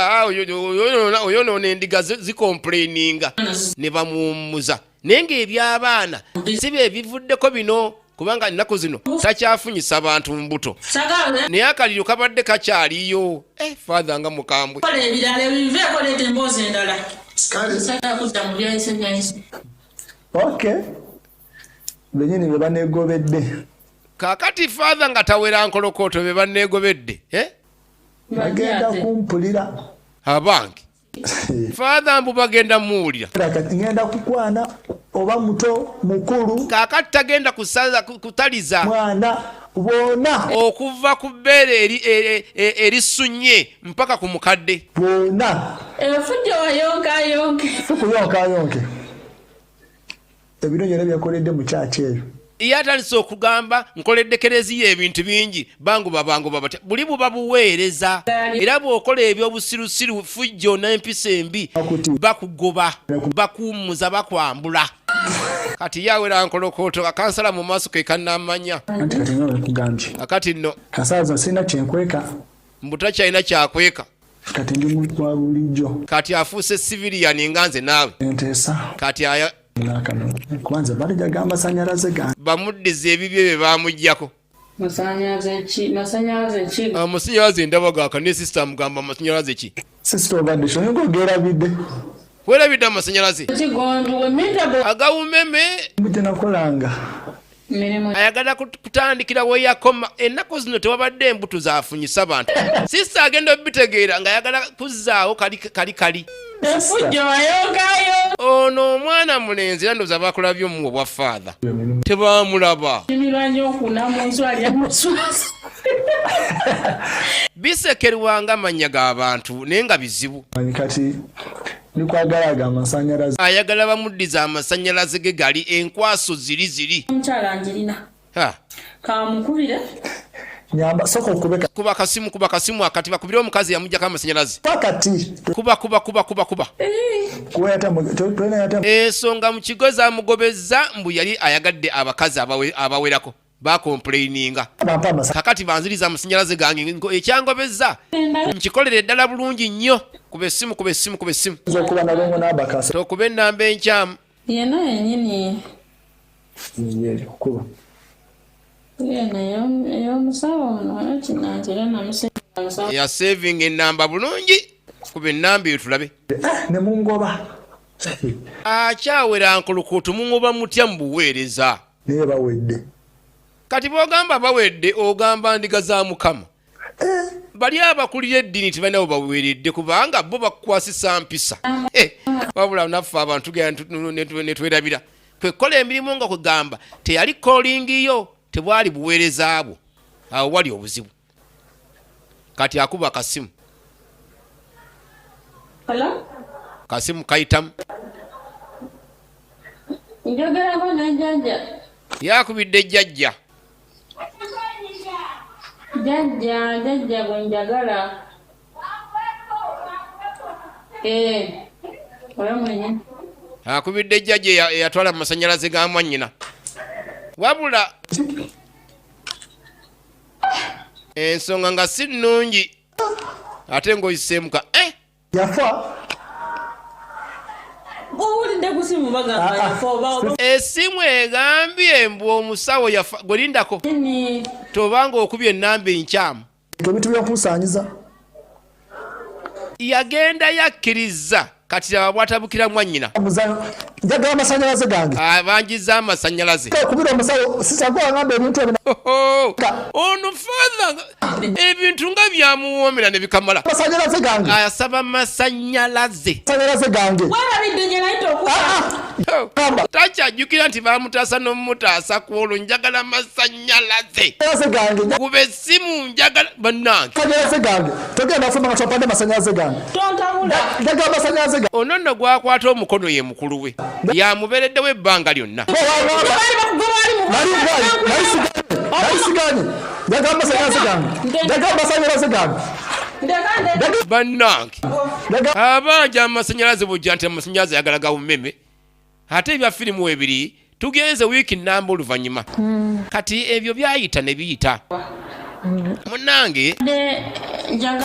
oyonoona endiga zikomplaininga ne bamuwummuza naye ng'ebyabaana si bye bivuddeko bino kubanga nnaku zino takyafunyisa abantu mbuto naye akaliro kabadde kakyaliyo father nga mukambwe okay benyini be banegobedde kakati father nga tawera nkolokoto be banegobedde bagenda kumpulira abange father mbu bagenda muwulira kati ngenda kukwana oba muto mukulu kakati tagenda kutaliza mwana bona okuva ku bbeere erisunye mpaka ku mukadde bona efujjo wayonkayonke tukuyonka ebiro byonna byakoledde mu kyaki eyo ye atandise okugamba nkoledde kereziya ebintu bingi banguba batya buli buba buweereza era bw'okola ebyobusirusiru fujjo n'empisa embi bakugoba bakuwummuza bakwambula kati yawera nkolokooto akansala mu maaso ke kannamanya akati nno kasaaza sina kyenkweka mbutakyalina kyakweka kati ndi muntu wa bulijjo kati afuuse civilian nga nze naawe enteesa kati kubanza balijaga amasanyalaze gange bamuddiza ebibyo bye bamuggyako amasanyalaze ndaba gaaka ne sisita mugamba amasanyalaze ki sisita obadde shoyinga ogerabidde werabidde amasanyalaze agawumeme mbutenakolanga ayagala kutandikira weyakoma ennaku zino tewabadde embuto zafunyisa bantu sisita agenda obitegeera ng'ayagala kuzzaawo kali efujjo wayokayo ono omwana mulenzi era ndowooza bakulabye omuwe bwa father tebamulaba emirwanyi okuna mu nzu alya muswazi bisekerwanga amannya g'abantu naye nga bizibu kati nikwagalaga amasanyalaze ayagala bamuddiza amasanyalaze ge gali enkwaso ziri omukyala njirina kamukubire nyamba soko kubeka kuba kasimu akati bakubire omukazi yamujjako amasanyalaze pakati kuba kuweta ensonga mu kigo zamugobezza mbu yali ayagadde abakazi abawerako bakomplaininga kakati banziriza amasanyalaze gange ekyangobezza nkikolere eddala bulungi nnyo kuba essimu okuba nabongo n'abakasa tokuba ennamba enkyamu yena yenyini kuba ya saving ennamba bulungi kuba ennamba eyo tulabe ne mungoba akyawera nkulukuutu mungoba mutya mu buweereza naye bawedde kati bw'ogamba bawedde ogamba ndiga za mukama bali abakulira eddiini tebalina bo baweeredde kubanga bo bakukwasisa mpisa wabula naffe abantu ne twerabira kwekola emirimu nga kugamba teyali kolingiyo tebwali buweereza bwo awo wali obuzibu kati akuba akasimu kasimu kayitamu njogerako nejjajja yakubidde jjajja jjajja bwe njagala olamwenye akubidde jjajja eyatwala mu masanyalaze ga mwannyina wabula ensonga nga si nnungi ate ng'oyiseemuka yafa owulidde ku simu bagamba yafa esimu egambye mbu omusawo yafa gwe lindako tobanga okubye ennamba enkyamu ebintu byakunsaanyiza yagenda yakkiriza kati laba bwatabukira mwannyina njagala amasanyalaze gange abanjiza amasannyalaze kubira omusawo sisago agamba ebintu ono father ebintu nga byamuwoomera ne bikamala amasanyalaze gange asaba amasannyalaze gange werabidde gye nayita okuba takyajjukira nti bamutaasa n'omutaasa ku olwo njagala amasannyalaze gange kuba essimu njagala bannange amasanyalaze gange togenda fuma nga twapande amasanyalaze gange tontabula njagala amasanyalaze gange ono nno gwakwata omukono ye mukulu we yamubeereddewo ebbanga lyonna nalisiganye njagala amasanyalaze gange njagala amasanyalaze gange bannange abanja amasannyalaze bujja nti amasannyalaze yagalaga bumeme ate ebya firimu webiri tugenze wiiki nnamba oluvannyuma kati ebyo byayita ne biyita munnange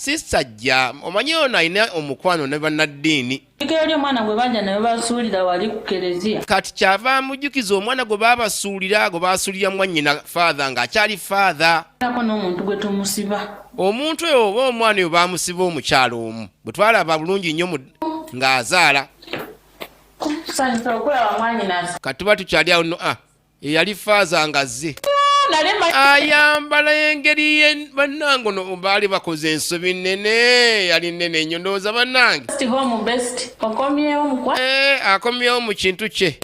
sista jja omanyi ono alina omukwano ne bannaddiini eri omwana gwe bajja naye basuulira wali ku kereziya kati kyava amujjukiza omwana gwe baabasuulira gwe baasuulira mwannyina faatha ng'akyali faatha ako n'omuntu gwe tumusiba omuntu oyo oba omwana oyo baamusiba omukyalo omu bwe twalaba bulungi nnyo ng'azaala kusanyusa okulaba mwanyinasi kati tuba tukyali awo no eyali faatha ng'azze ayambala engeri ye bannange ono baali bakoze ensobi nnene yali nnene nnyo ndowooza bannange akomyewo mu kintu kye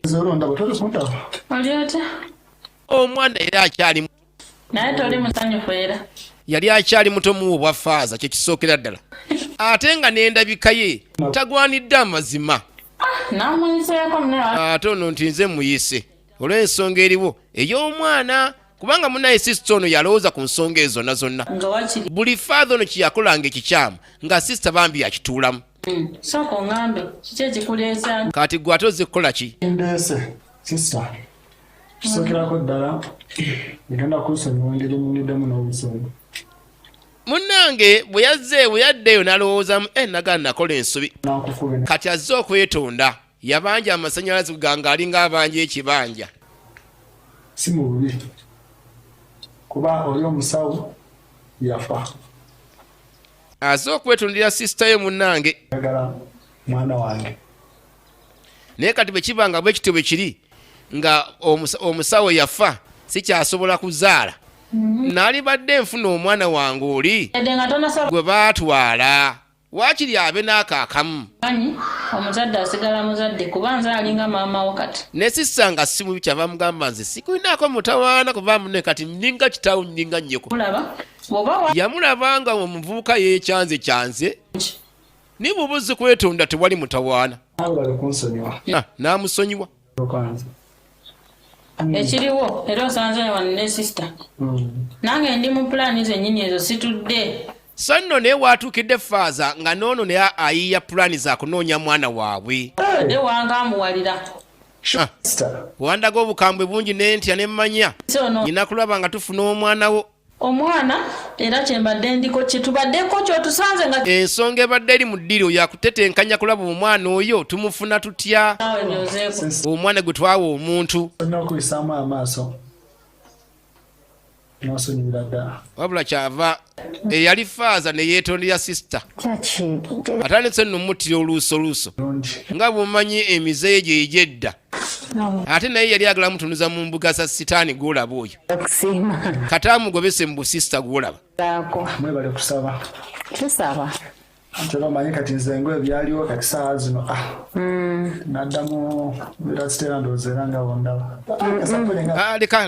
omwana era akyali naye toli musanyufu era yali akyali muto muwo bwa faaza kye kisookera ddala ate nga n'endabika ye tagwanidde amazima ate ono nti nze muyise olw'ensonga eriwo ey'omwana kubanga munaye sisita ono yalowooza ku nsonga ezo zonna zonna buli faatha ono kyeyakolanga ekikyamu nga sisita bambi yakituulamu sooka oŋŋambe kiki ekikuleesa kati gwe ate ozikukola ki ndeese sisita kisookerako ddala ngenda kunsonyiwa engeri mungiddemu n'obusungu munnange bwe yaddeeyo n'alowoozamu nagala nakola ensobi kati azze okwetonda yabanja amasannyalaze ganga alinga abanja ekibanja si mu bubi kuba oli omusawo yafa azze okwetondera sisita ye munnange yagala mwana wange naye kati bwe kibanga bwe kityo bwe kiri nga omusawo yafa sikyasobola kuzaala naalibadde nfuna omwana wange oli gwe baatwala waakiri abe n'akaakamu omuzadde asigala muzadde kuba nze alinga maama wo kati ne sissa nga si mubi kyava mugamba nze sikulinaako mutawaana kuva mune kati nninga kitaawo nninga nnyoko yamulabanga omuvubuka yeekyanze ni bubuzi kwetonda tewali mutawaana n'amusonyiwa ekiriwo era osanze wano ne sisita nange ndi mu pulaani zennyini ezo situdde so nno naye waatuukidde faaza nga noono naye ayiiya pulaani za kunoonya mwana waabwe dde wangamuwalira wandaga obukambwe bungi nentya nemmanya nyina kulaba nga tufuna omwana wo omwana era kyembadde ndiko kyetubaddeko kyotusanze nga ensonga ebadde eri mu ddiiro yakutetenkanya kulaba omwana oyo tumufuna tutya omwana gwe twawa omuntu okuyisaamu amaaso nosonyiwira ddala wabula kyava eyali faaza ne yeetondera sisita atandise nno muttira oluuso nga bw'omanyi emize gye egyedda ate naye yali agala mutunuza mu mbuga za sitaani gw'olaba oyo kati amugobese mu busisita gw'olaba mwebale kusaba omanyi kati nze ngo ebyaliwo kati saawa zino naddamu birasitera ndowooza era nga wondaba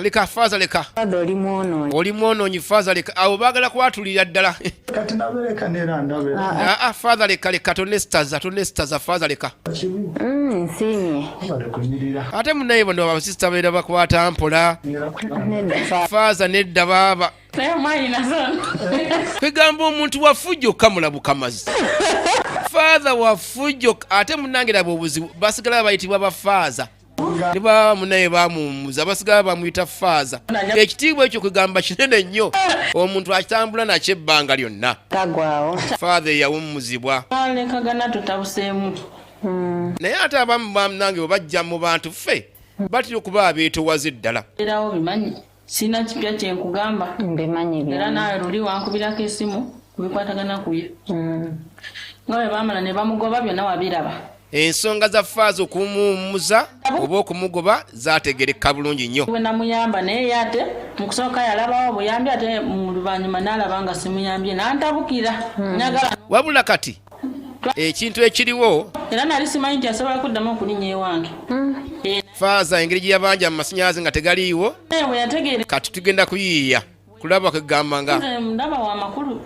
leka faaza leka oli mwonoonyi faaza leka abo baagala kwatulira ddala kati nabereka neera ndabe faaza leka tonesitaza faaza leka ate munaye bano abasisita beera bakwata mpola faaza nedda baaba kwegamba omuntu wafujjo kamulabuka mazzi faaza wafujjo ate munange laba obuzibu basigala bayitibwa bafaaza ne baba munaye bamuwummuza basigala bamuyita faaza. Ekitiibwa ekyo kugamba kinene nnyo omuntu akitambula nakyo ebbanga lyonna. Faaza eyawummuzibwa. Balekagana tutabuseemu. Naye ate abamu bamnange bwe bajja mu bantu ffe batira okuba abeetoowaze ddala. Erawo bimanyi sina kipya kyenkugamba era naawe luli wankubirako esimu kubikwatagana kuye nga bwe baamala ne bamugoba byonna wabiraba. Ensonga za faaza okumuwummuza oba okumugoba zaategereka bulungi nnyo. Bwe namuyamba naye ye ate mu kusooka yalabawo buyambi ate mu luvannyuma n'alaba nga simuyambye n'antabukira nyagala. Wabula kati ekintu ekiriwo era nali simanyi nti asobola kuddamu okulinnya ewange. Faaza engeri gye yabanja mu masannyalaze nga tegaliiwo bwe yategeere kati tugenda kuyiiya kulaba kwegamba nga ndaba wa makulu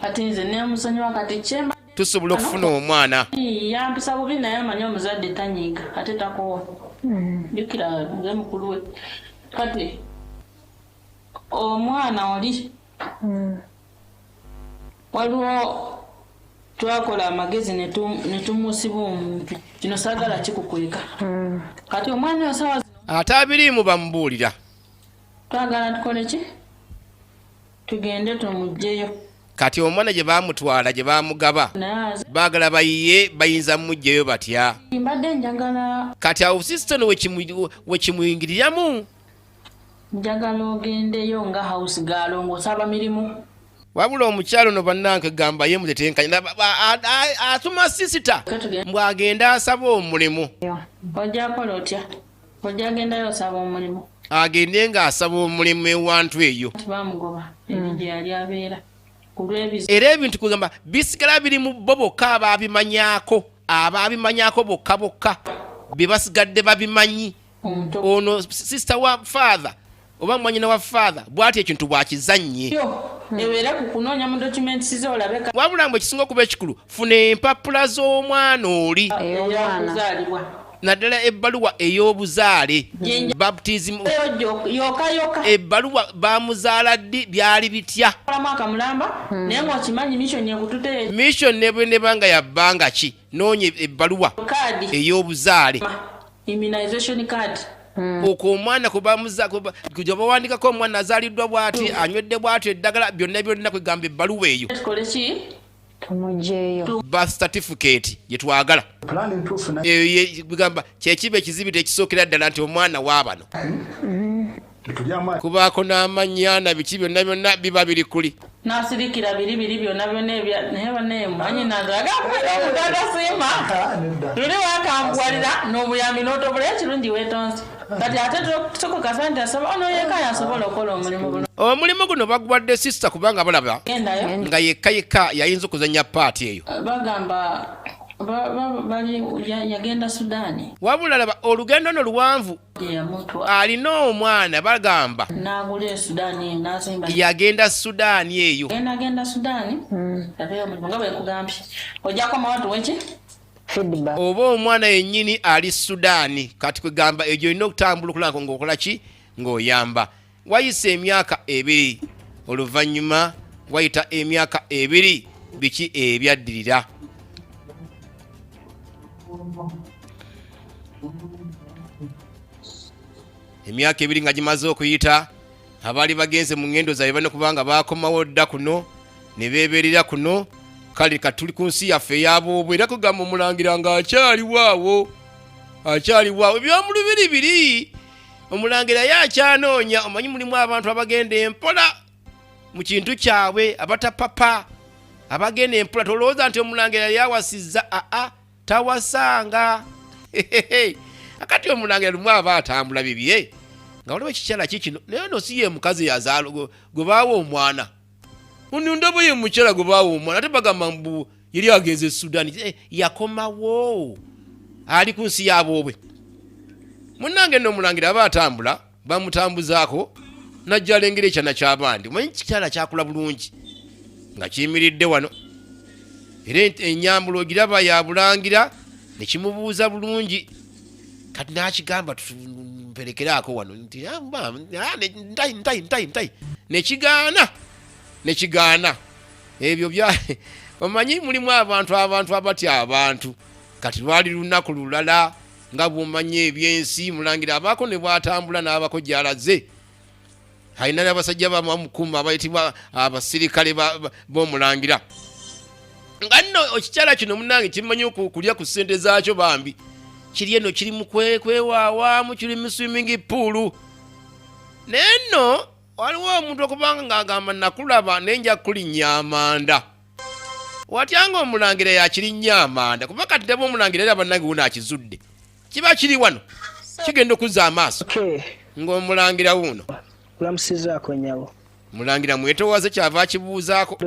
kati nze nemusonyiwa kati kyemba tusobola okufuna omwana. Yampisa bubi naye amanyi omuzadde tanyiiga ate takowa. Jjukira nze mukulu we kati omwana oli waliwo twakola amagezi ne tumusiba omuntu kino saagala kikukweka kati omwana osawa ate abiriimu bamubuulira twagala tukole ki tugende tumugjeyo. Kati omwana gye baamutwala gye baamugaba baagala bayiye bayinza mmuggyeyo batya. Mbadde njagala kati awo sisitono we kimuyingiriramu njagala ogendeyo nga house girl ng'osaba mirimu. Wabula omukyalo no bannange gamba ye mutetenkanya atuma sisita mbw'agenda asaba omulimu. Ojja kola otya? Ojja agendayo osaba omulimu. Agende ng'asaba omulimu ewantu eyo. Bamugoba gye yali abeera. Era ebintu kugamba bisigala biri mu bo bokka ababimanyako bokka bokka bye basigadde babimanyi. Ono sisita wa father oba mwanyina wa father bw'ati ekintu bwakizannye. Ebeera ku kunoonya mu documents ze olabeka. Wabula mbu ekisinga okuba ekikulu funa empapula z'omwana oli naddala ebbaluwa ey'obuzaale baptism ebbaluwa baamuzaala ddi byali bitya naye ng'okimanyi mission ekutute mission nebanga yabbanga ki noonya ebbaluwa ey'obuzaale immunization card. Okwo omwana kujja bawandikako omwana azaaliddwa bw'ati anywedde bw'ati eddagala byonna kwegamba ebbaluwa eyo birth certificate gye twagala kwegamba kyekiba ekizibito ekisookera ddala nti omwana waabano kubaako n'amannya na biki byonna biba biri kuli nasirikira biri byonna naye baneemanyi nagagamudagasima luli wakambwalira n'obuyambi n'otobula ekirungi weetonze kati ate tusokoka nti asaba ono yekka yasobola okukola omulimu guno. Omulimu guno baguwadde sisita kubanga balaba nga yekka yayinza okuzanya paati eyo. Bagamba yagenda Sudaani. Wabula laba olugendo no luwanvu alina omwana bagamba n'agula e Sudaani n'azimba yagenda Sudaani eyo. Agenda Sudaani ate omulimu nga bwe kugambye ojja komawo tuweki oba omwana yennyini ali Sudaani kati kwegamba egyo olina okutambula okulanga ng'okola ki ng'oyamba. Wayise emyaka 2 oluvannyuma wayita emyaka 2 biki ebyaddirira. Emyaka 2 nga gimaze okuyita abaali bagenze mu ngendo zaabwe bane kubanga baakomawo dda kuno ne beeberera kuno kale katuli ku nsi yaffe ey'aboobu era kugamba omulangira nga akyaliwaawo ebyomulubiri biri omulangira ye akyanoonya. Omanyi mulimu abantu abagenda empola mu kintu kyabwe abatapapa abagenda empola tolowooza nti omulangira yawasizza tawasanga akati omulangira lumu aba atambula bibye nga waliwo ekikyala kikino naye no si ye mukazi yazaala gwe baawa omwana ndaba ye mukyala gwe baawa omwana ate bagamba mbu yali agenze Sudaani yakomawo ali ku nsi yaboobwe. Munnange nno omulangira aba atambula bamutambuzaako najja alengera ekyana ky'abandi. Omanyi kikyala kyakula bulungi nga kiyimiridde wano era ennyambulo ogiraba ya bulangira ne kimubuuza bulungi kati n'akigamba mperekeraako wano nti ntayi nekigaana ebyo omanyi mulimu abantu abatya abantu kati lwali lunaku lulala nga bw'omanya ebyensi Mulangira abaako ne bw'atambula n'abako gy'alaze alina n'abasajja bamukuma abayitibwa abasirikale b'Omulangira nga nno ekikyala kino munnange kimanyi okulya ku ssente zaakyo bambi kiri eno kiri mu kwewaawaamu kiri mu swimming pool naye nno waliwo omuntu okubanga ng'agamba nakulaba naye nja kulinnya amanda watyanga Omulangira yakirinnya amanda kuba kati ddaba Omulangira era bannange wuno akizudde kiba kiri wano kigenda okuzza amaaso ng'Omulangira wuno kulamusizaako nyabo Mulangira mwetoowaze kyava akibuuzaako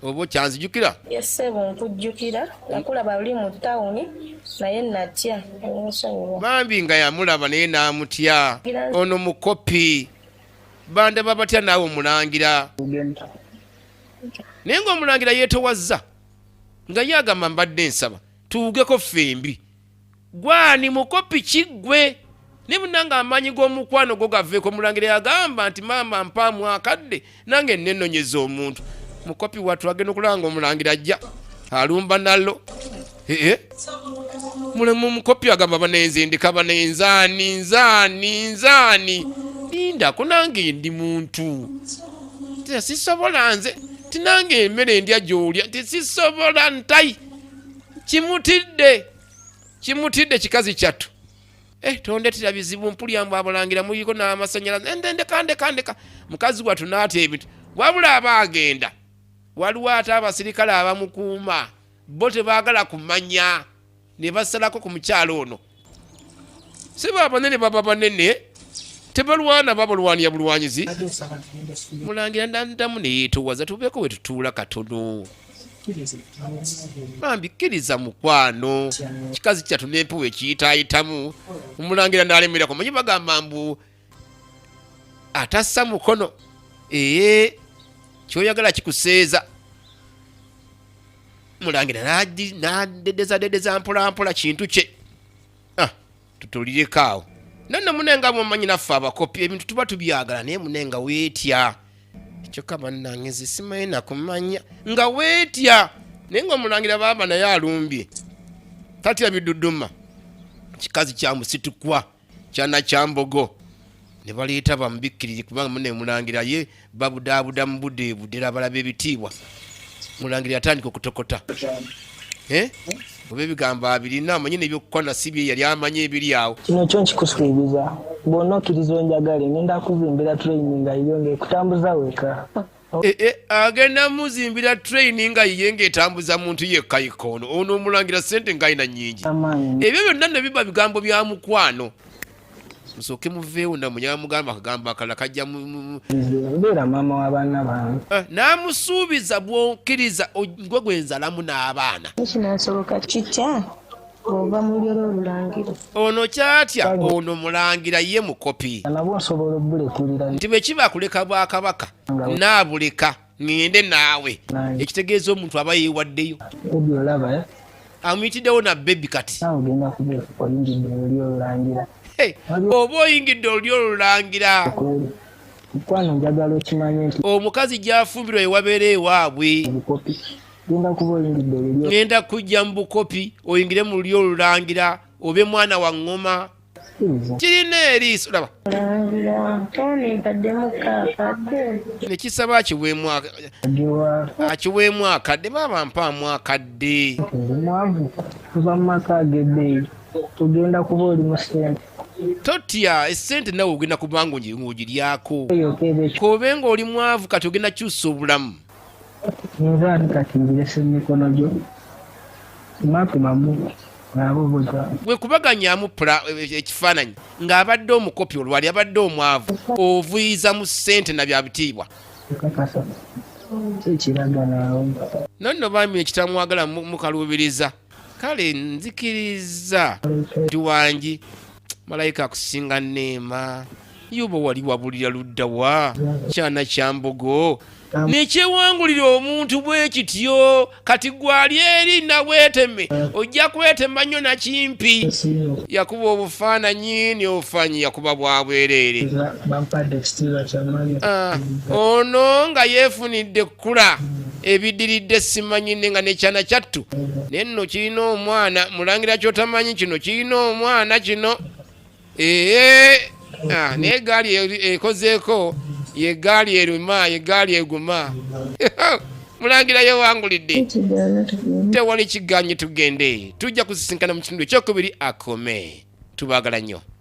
oba kyanzijukira yesebo nkujjukira nakulaba oli mu tawuni naye natya bambi nga yamulaba naye n'amutya ono mukopi bandaba batya naawe Omulangira naye ng'Omulangira yeetowazza nga yagamba mbadde nsaba tuwugeko fembi gwani mukopi kiggwe ne munanga amaanyi g'omukwano go gaveeko Mulangira yagamba nti maama mpaamu akadde nange nnenonyeza omuntu mukopi watu agenda okulanga Omulangira ajja alumba nallo mulemu mukopi agamba banenze ndika banenza nzaani lindako nange ndi muntu sisobola nze tinange emmere ndya gy'olya tisisobola ntai kimutidde kikazi kyattu tondetera bizibu mpulya mbu Abalangira muliko n'amasanyalaze ndeka mukazi watu n'ata ebintu wabula aba agenda waliwo ate abasirikale abamukuuma bo tebaagala kumanya ne basalako ku mukyalo ono si babanene baba banene tebalwana babalwanira bulwanyizi Mulangira ndandamu ne yeetowaza tubeeko we tutuula katono bambi kkiriza mukwano kikazi kyattu n'empewo ekiyitaayitamu Omulangira n'alemerako manyi bagamba mbu atassa mukono kyoyagala kikuseeza Mulangira n'adedeza mpolampola kintu kye tutulireko awo nonno munenga mumanyi naffe abakopi ebintu tuba tubyagala naye munenga weetya kyokka bannange nze simanyi nakumanya nga weetya naye ng'Omulangira baaba naye alumbye tatya biduduma kikazi kya musitukwa kyana kya mbogo ne baleeta bamubikkirire kubanga mune Mulangira ye babudaabuda mu budeebudde abalaba ebitiibwa Mulangira yatandika okutokota oba ebigambo abirina amanyi n'ebyokukola si bye yali amanyi ebiri awo kino kyo nkikusuubiza bw'onna okkiriza onjagale nenda kuzimbira training nga iyo ng'ekutambuza weka agenda muzimbira training nga yiye ng'etambuza muntu yekka ikono ono Omulangira ssente ng'alina nnyingi ebyo byonna ne biba bigambo bya mukwano musooke muveewo namunyala mugamba akagamba akalala kajja mbeera maama w'abaana bange n'amusuubiza bw'okkiriza gwe gwenzalamu n'abaana kinasoboka kitya oba mulyo Lulangira ono kyatya ono Mulangira ye mukopi nabwo nsobola obulekulira nti bwe kiba kuleka Bwakabaka naabuleka ngende naawe ekitegeeza omuntu aba yeewaddeyo ebyo olaba amuyitiddewo na bebi kati ogenda oyingidde oli Lulangira oba oyingidde oli Lulangira mukwano njagala okimanye nti omukazi gy'afumbirwa ewabeera ewaabwe ngenda kujja mu bukopi oyingire mu lyo Lulangira obe mwana wa ngoma kirina eriiso laba nekisaba akiweemu akadde baba mpaamu akadde mwavu kuva mu maka ag'ebbeeyi tugenda kuba oli mu ssente totya essente nawe ogenda kubanga ng'ogiryako kobe ng'oli mwavu kati ogenda kyusa obulamu nza kati ngirese emikono gyo mapimamu bwe kubaganyaamu ekifaananyi ng'abadde omukopi olwali abadde omwavu ovuyiza mu ssente na bya bitiibwa nonno bambi ekitamwagala mukaluubiriza kale nzikiriza tuwangi malayika akusinga neema yuba wali wabulira luddawa kyana kya mbogo nekyewangulira omuntu bwe kityo kati gwali eri naweeteme ojja kwetema nnyo nakimpi yakuba obufaananyi n'obufaanyi yakuba bwa bwereere ono nga yeefunidde kkula ebidiridde simanyi nga nekyana kyattu naye nno kirina omwana mulangira kyotamanyi kino kirina omwana kino naye egaali ekozeeko ye gaali eruma ye gaali eguma mulangira yewangulidde tewali kiganye tugende tujja kusisinkana mu kitundu ekyokubiri akome tubaagala nnyo